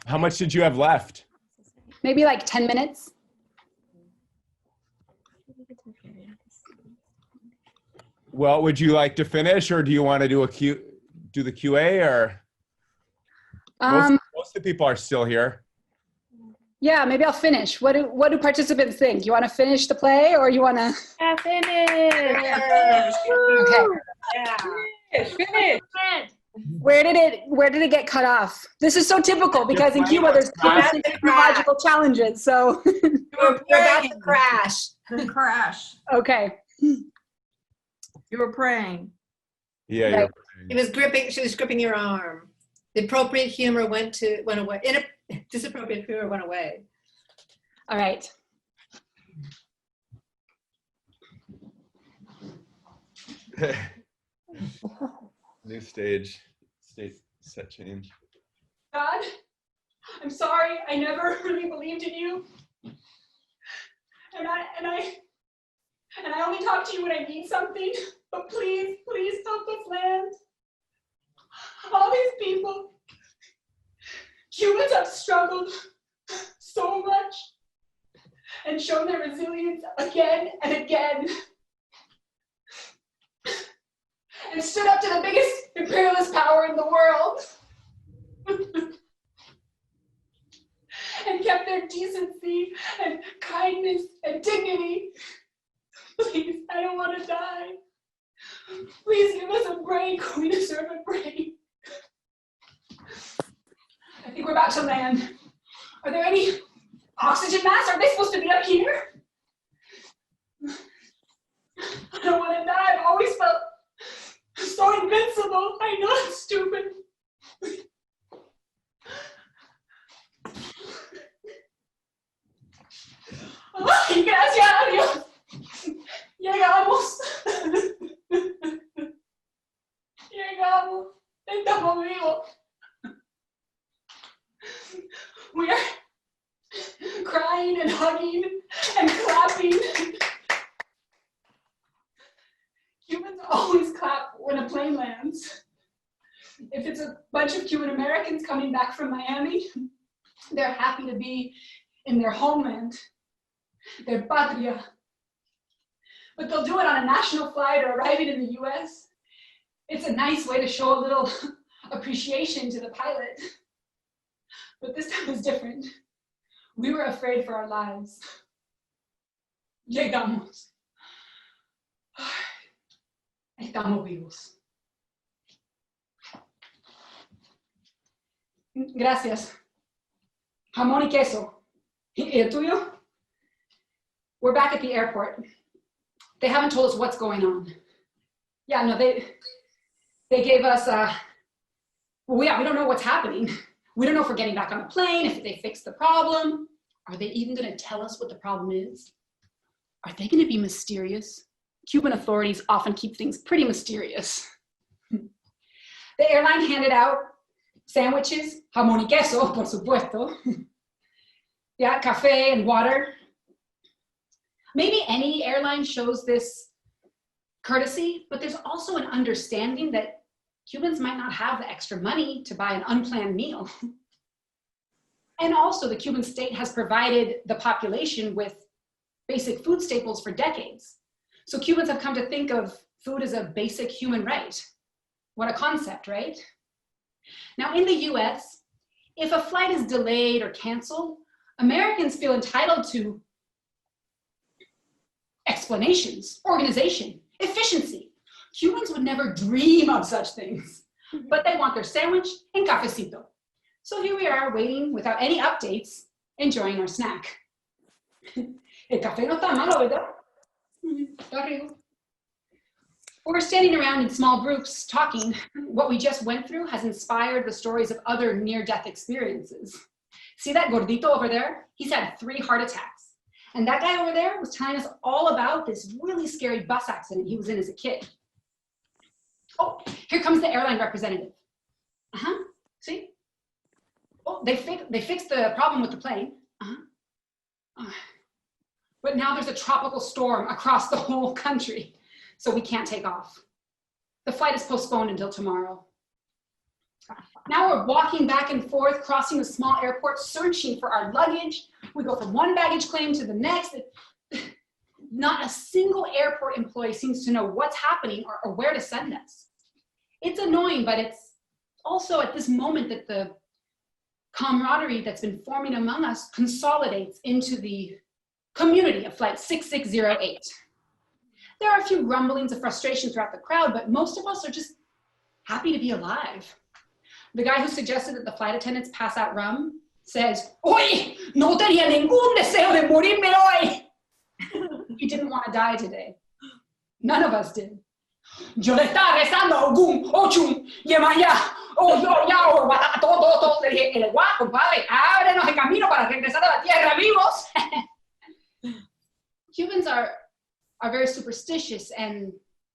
How much did you have left? Maybe like 10 minutes. Well, would you like to finish, or do you want to do the QA, or most of the people are still here? Yeah, maybe I'll finish. What do participants think? You want to finish the play, or you want to? Yeah, finish. Okay. Yeah. Finish. Where did it get cut off? This is so typical because in Cuba there's constant technological challenges. So You're about to crash. Crash. okay. You were praying. Yeah, Right. She was gripping your arm. The appropriate humor went away. Disappropriate humor went away. All right. New stage set change. God, I'm sorry. I never really believed in you. And And I only talk to you when I need something, but please, please help us land. All these people, Cubans have struggled so much and shown their resilience again and again. And stood up to the biggest imperialist power in the world. And kept their decency and kindness and dignity. Please, I don't want to die. Please give us a break. We deserve a break. I think we're about to land. Are there any oxygen masks? Are they supposed to be up here? I don't want to die. I've always felt so invincible. I know it's stupid. Ay, gracias a Dios. Llegamos. Llegamos. Estamos vivos. We are crying and hugging and clapping. Cubans always clap when a plane lands. If it's a bunch of Cuban Americans coming back from Miami, they're happy to be in their homeland, their patria. But they'll do it on a national flight or arriving in the US. It's a nice way to show a little appreciation to the pilot. But this time was different. We were afraid for our lives. Llegamos. Estamos vivos. Gracias. Jamón y queso. ¿Y el tuyo? We're back at the airport. They haven't told us what's going on. Yeah, no, they gave us, we don't know what's happening. We don't know if we're getting back on the plane, if they fixed the problem. Are they even gonna tell us what the problem is? Are they gonna be mysterious? Cuban authorities often keep things pretty mysterious. The airline handed out sandwiches, jamón y queso, por supuesto. Yeah, cafe and water. Maybe any airline shows this courtesy, but there's also an understanding that Cubans might not have the extra money to buy an unplanned meal. And also the Cuban state has provided the population with basic food staples for decades. So Cubans have come to think of food as a basic human right. What a concept, right? Now in the US, if a flight is delayed or canceled, Americans feel entitled to explanations, organization, efficiency. Cubans would never dream of such things, but they want their sandwich and cafecito. So here we are waiting without any updates, enjoying our snack. El café no está malo, ¿verdad? Está rico. We're standing around in small groups talking. What we just went through has inspired the stories of other near-death experiences. See that gordito over there? He's had 3 heart attacks. And that guy over there was telling us all about this really scary bus accident he was in as a kid. Oh, here comes the airline representative. See? Oh, they fixed the problem with the plane. But now there's a tropical storm across the whole country, so we can't take off. The flight is postponed until tomorrow. Now we're walking back and forth, crossing a small airport, searching for our luggage. We go from one baggage claim to the next. Not a single airport employee seems to know what's happening or where to send us. It's annoying, but it's also at this moment that the camaraderie that's been forming among us consolidates into the community of Flight 6608. There are a few rumblings of frustration throughout the crowd, but most of us are just happy to be alive. The guy who suggested that the flight attendants pass out rum says, "Oye, no tenía ningún deseo de morirme hoy." He didn't want to die today. None of us did. Yo le estaba rezando a Ogún, Ochun, Yemaya, Oyo, todo. Le dije, el guapo, compadre, ábrenos el camino para regresar a la tierra vivos. Cubans are very superstitious and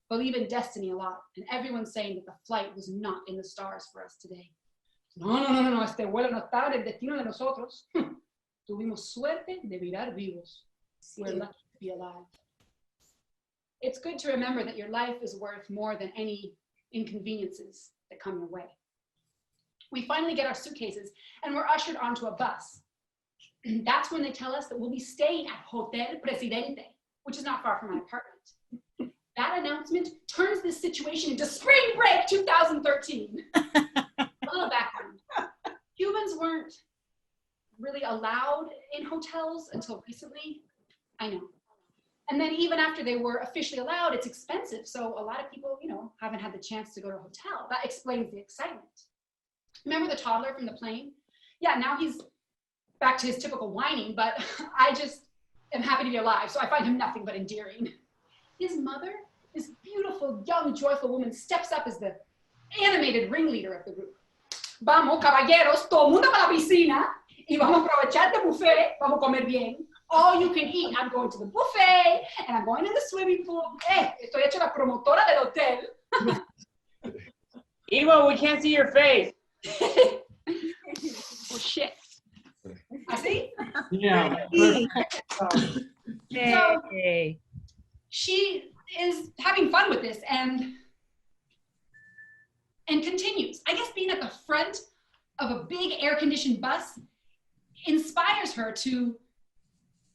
believe in destiny a lot, and everyone's saying that the flight was not in the stars for us today. No, este vuelo no estaba en el destino de nosotros. Tuvimos suerte de virar vivos. We're lucky to be alive. It's good to remember that your life is worth more than any inconveniences that come your way. We finally get our suitcases and we're ushered onto a bus. That's when they tell us that we'll be staying at Hotel Presidente, which is not far from my apartment. That announcement turns this situation into Spring Break 2013. A little background. Cubans weren't really allowed in hotels until recently. I know. And then even after they were officially allowed, it's expensive. So a lot of people, haven't had the chance to go to a hotel. That explains the excitement. Remember the toddler from the plane? Yeah, now he's back to his typical whining, but I just am happy to be alive. So I find him nothing but endearing. His mother, this beautiful, young, joyful woman, steps up as the animated ringleader of the group. Vamos, caballeros, todo mundo para la piscina y vamos a aprovechar de buffet, vamos a comer bien. All you can eat. I'm going to the buffet and I'm going in the swimming pool. Hey, estoy hecha la promotora del hotel. Evo, we can't see your face. Oh, shit. ¿Así? Yeah. So she is having fun with this and continues. I guess being at the front of a big air-conditioned bus inspires her to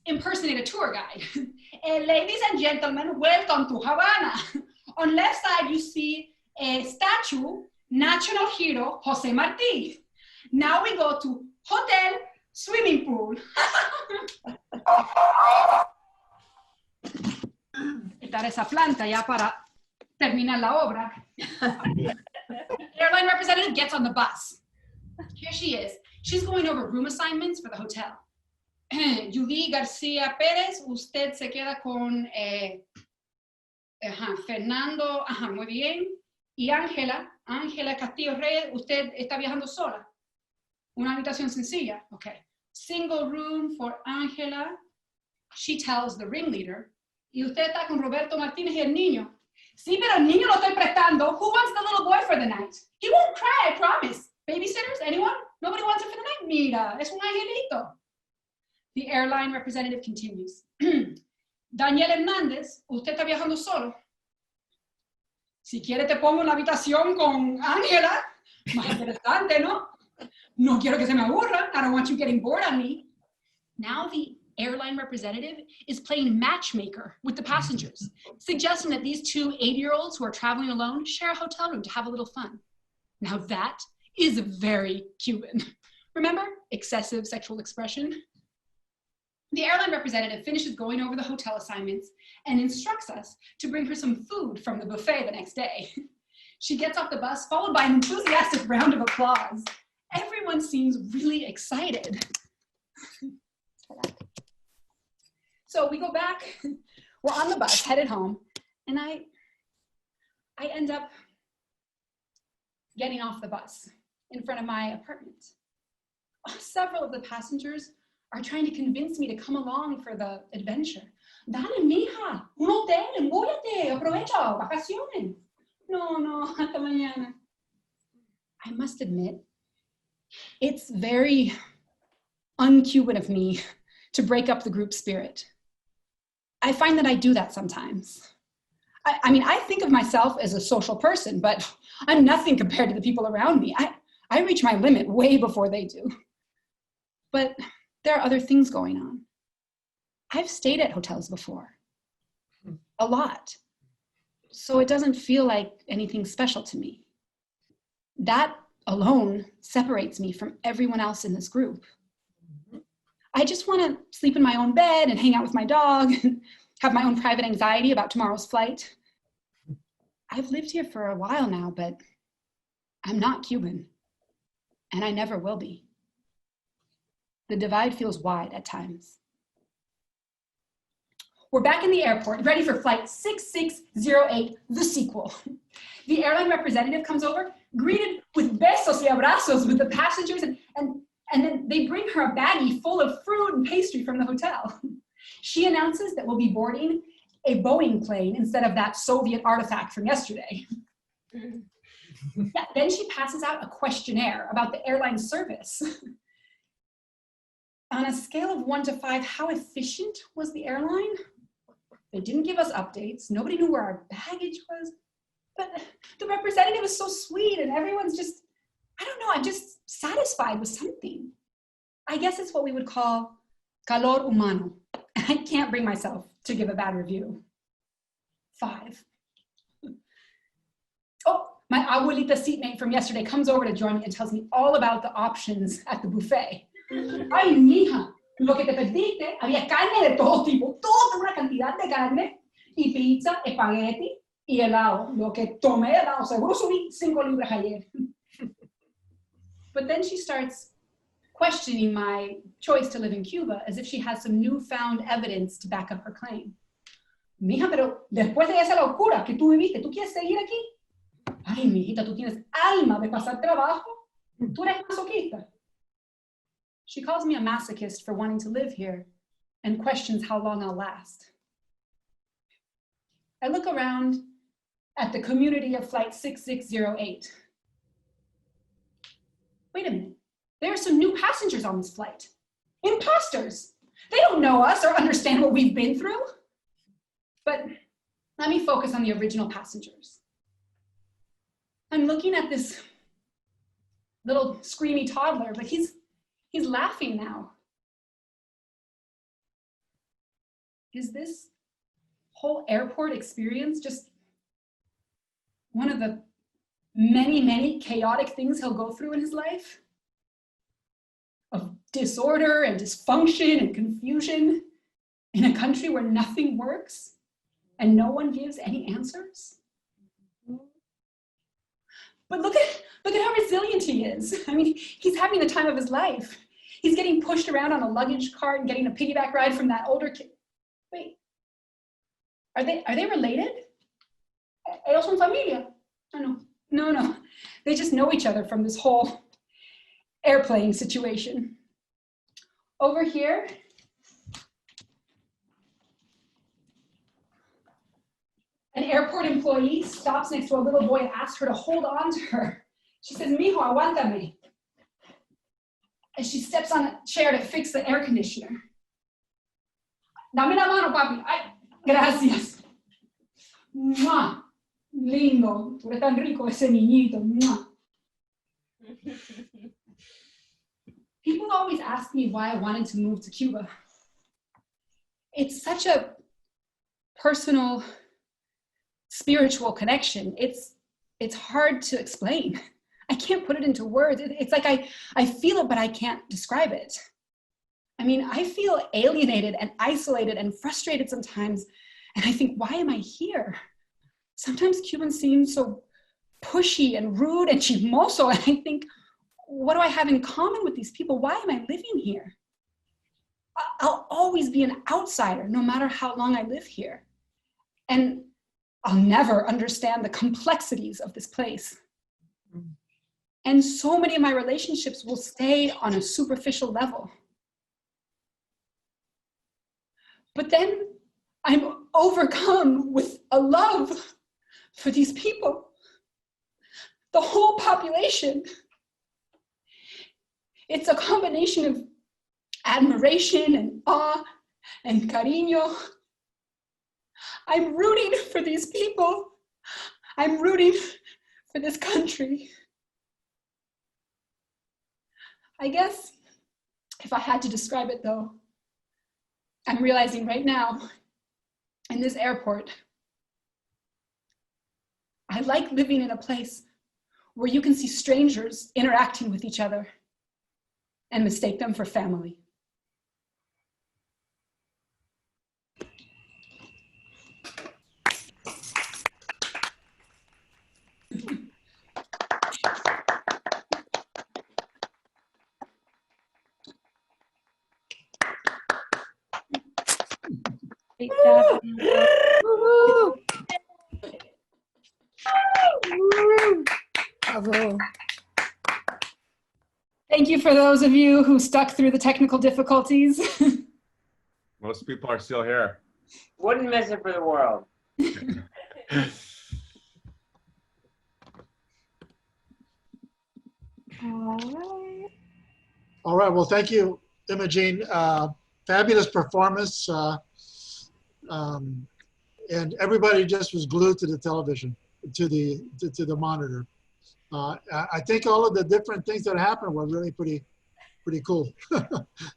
impersonate a tour guide. Ladies and gentlemen, welcome to Havana. On left side, you see a statue, national hero, Jose Marti. Now we go to Hotel Swimming Pool. Quitar esa planta ya para terminar la obra. Airline representative gets on the bus. Here she is. She's going over room assignments for the hotel. Judy García Pérez, usted se queda con Fernando, muy bien. Y Ángela Castillo Reyes, usted está viajando sola. Una habitación sencilla. Okay. Single room for Ángela. She tells the ringleader. Y usted está con Roberto Martínez y el niño. Sí, pero el niño lo estoy prestando. Who wants the little boy for the night? He won't cry, I promise. Babysitters, anyone? Nobody wants it for the night? Mira, es un angelito. The airline representative continues. Daniel Hernández, usted está viajando solo. Si quiere te pongo en la habitación con Ángela. Más interesante, ¿no? No quiero que se me aburra. I don't want you getting bored on me. Now the airline representative is playing matchmaker with the passengers, suggesting that these two 80-year-olds who are traveling alone share a hotel room to have a little fun. Now that is very Cuban. Remember? Excessive sexual expression. The airline representative finishes going over the hotel assignments and instructs us to bring her some food from the buffet the next day. She gets off the bus, followed by an enthusiastic round of applause. Everyone seems really excited. So we go back, we're on the bus, headed home, and I end up getting off the bus in front of my apartment. Several of the passengers are trying to convince me to come along for the adventure. Dale, mija, un hotel, embúllate, aprovecha, vacaciones. No, hasta mañana. I must admit, it's very un-Cuban of me to break up the group spirit. I find that I do that sometimes. I mean, I think of myself as a social person, but I'm nothing compared to the people around me. I reach my limit way before they do. But there are other things going on. I've stayed at hotels before, a lot. So it doesn't feel like anything special to me. That alone separates me from everyone else in this group. I just want to sleep in my own bed and hang out with my dog and have my own private anxiety about tomorrow's flight. I've lived here for a while now, but I'm not Cuban, and I never will be. The divide feels wide at times. We're back in the airport, ready for flight 6608, the sequel. The airline representative comes over, greeted with besos y abrazos with the passengers, and then they bring her a baggie full of fruit and pastry from the hotel. She announces that we'll be boarding a Boeing plane instead of that Soviet artifact from yesterday. Then she passes out a questionnaire about the airline service. On a scale of 1 to 5, how efficient was the airline? They didn't give us updates. Nobody knew where our baggage was. But the representative is so sweet and everyone's just, I don't know, I'm just satisfied with something. I guess it's what we would call calor humano. I can't bring myself to give a bad review. 5. Oh, my abuelita seatmate from yesterday comes over to join me and tells me all about the options at the buffet. Ay, mija, lo que te perdiste, había carne de todo tipo, toda una cantidad de carne, y pizza, espagueti, y helado. Lo que tomé helado, seguro subí 5 libras ayer. But then she starts questioning my choice to live in Cuba as if she has some newfound evidence to back up her claim. Mija, pero después de esa locura que tú viviste, ¿tú quieres seguir aquí? Ay, mijita, tú tienes alma de pasar trabajo. Tú eres masoquista. She calls me a masochist for wanting to live here and questions how long I'll last. I look around at the community of Flight 6608. Wait a minute. There are some new passengers on this flight. Imposters. They don't know us or understand what we've been through. But let me focus on the original passengers. I'm looking at this little screamy toddler, but he's laughing now. Is this whole airport experience just one of the many, many chaotic things he'll go through in his life? Of disorder and dysfunction and confusion in a country where nothing works and no one gives any answers? But look at how resilient he is. I mean, he's having the time of his life. He's getting pushed around on a luggage cart and getting a piggyback ride from that older kid. Wait, are they related? Ellos son familia. No. They just know each other from this whole airplane situation. Over here, an airport employee stops next to a little boy and asks her to hold on to her. She says, mijo, aguántame. And she steps on a chair to fix the air conditioner. Dame la mano, papi. Ay, gracias. Mua. Lindo. Tú eres tan rico ese niñito. Mua. People always ask me why I wanted to move to Cuba. It's such a personal, spiritual connection. It's hard to explain. I can't put it into words. It's like I feel it, but I can't describe it. I mean, I feel alienated and isolated and frustrated sometimes. And I think, why am I here? Sometimes Cubans seem so pushy and rude and chismoso. And I think, what do I have in common with these people? Why am I living here? I'll always be an outsider, no matter how long I live here. And I'll never understand the complexities of this place. And so many of my relationships will stay on a superficial level. But then I'm overcome with a love for these people, the whole population. It's a combination of admiration and awe and cariño. I'm rooting for these people. I'm rooting for this country. I guess if I had to describe it though, I'm realizing right now in this airport, I like living in a place where you can see strangers interacting with each other and mistake them for family. Great job. Bravo. Thank you for those of you who stuck through the technical difficulties. Most people are still here. Wouldn't miss it for the world. All right. Well, thank you, Imogene. Fabulous performance. and everybody just was glued to the television, to the monitor. I think all of the different things that happened were really pretty cool.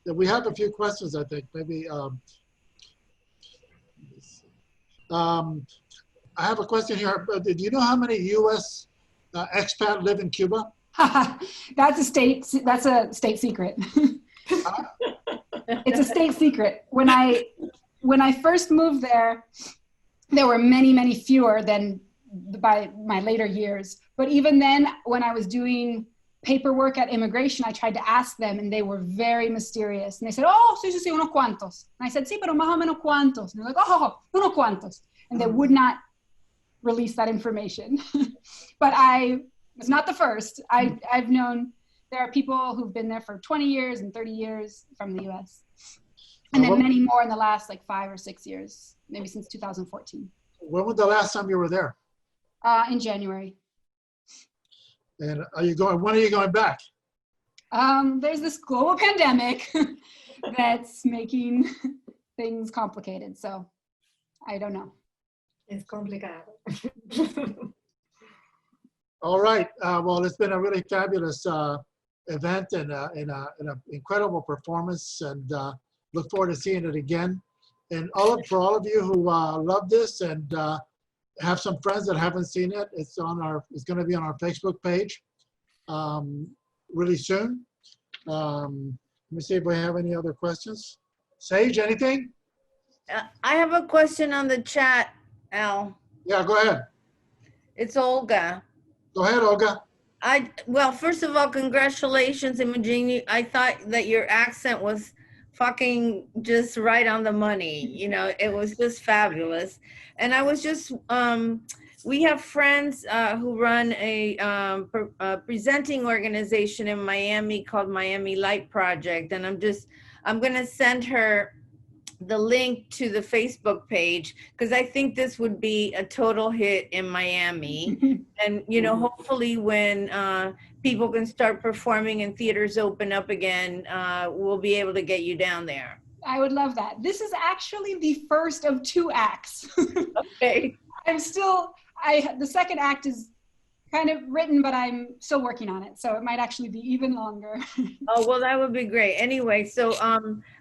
We have a few questions, I think. Maybe I have a question here. Do you know how many U.S. expat live in Cuba? That's a state secret. It's a state secret. When I first moved there, there were many fewer than by my later years. But even then, when I was doing paperwork at immigration, I tried to ask them, and they were very mysterious. And they said, "Oh, sí, unos cuantos." And I said, "Sí, pero más o menos cuantos." And they're like, "Oh, unos cuantos." And they would not release that information. But I was not the first. I've known there are people who've been there for 20 years and 30 years from the US. And then many more in the last like 5 or 6 years, maybe since 2014. When was the last time you were there? In January. And when are you going back? There's this global pandemic that's making things complicated. So I don't know. It's complicado. All right. Well, it's been a really fabulous event and an incredible performance, and look forward to seeing it again. And for all of you who love this and have some friends that haven't seen it, it's going to be on our Facebook page really soon. Let me see if we have any other questions. Sage, anything? I have a question on the chat, Al. Yeah, go ahead. It's Olga. Go ahead, Olga. Well, first of all, congratulations, Imogen. I thought that your accent was fucking just right on the money. You know, it was just fabulous. And I was just, we have friends who run a presenting organization in Miami called Miami Light Project. And I'm going to send her the link to the Facebook page, because I think this would be a total hit in Miami. And, you know, hopefully when people can start performing and theaters open up again, we'll be able to get you down there. I would love that. This is actually the first of 2 acts. Okay. The second act is kind of written, but I'm still working on it. So it might actually be even longer. Oh, well, that would be great. Anyway, so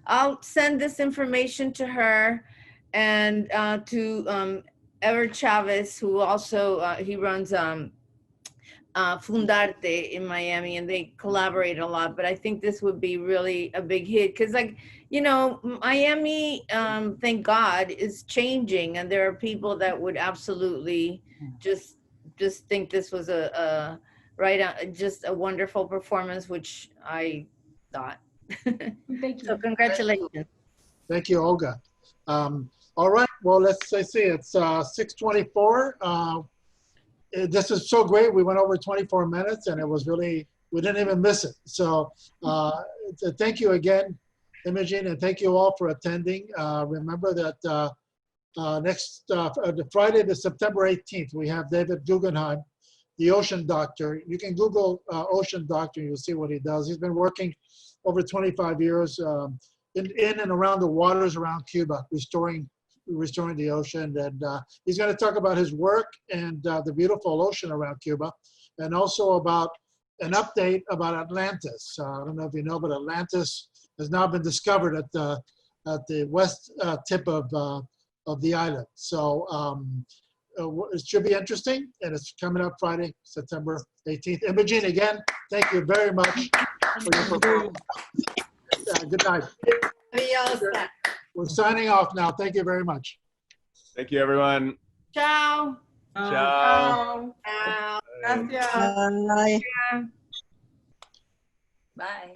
I'll send this information to her and to Ever Chavez, who also, he runs Fundarte in Miami, and they collaborate a lot. But I think this would be really a big hit because, like, you know, Miami, thank God, is changing. And there are people that would absolutely just think this was just a wonderful performance, which I thought. Thank you. So congratulations. Thank you, Olga. All right, well, let's see, it's 6:24. This is so great. We went over 24 minutes and it was really, we didn't even miss it. So thank you again, Imogen, and thank you all for attending. Remember that next Friday, the September 18th, we have David Guggenheim, the ocean doctor. You can Google ocean doctor, you'll see what he does. He's been working over 25 years in and around the waters around Cuba, restoring the ocean. And he's going to talk about his work and the beautiful ocean around Cuba, and also about an update about Atlantis. I don't know if you know, but Atlantis has now been discovered at the west tip of the island. So it should be interesting, and it's coming up Friday, September 18th. Imogen, again, thank you very much for your performance. Good night. We're signing off now. Thank you very much. Thank you, everyone. Ciao. Ciao. Ciao. Gracias. Bye.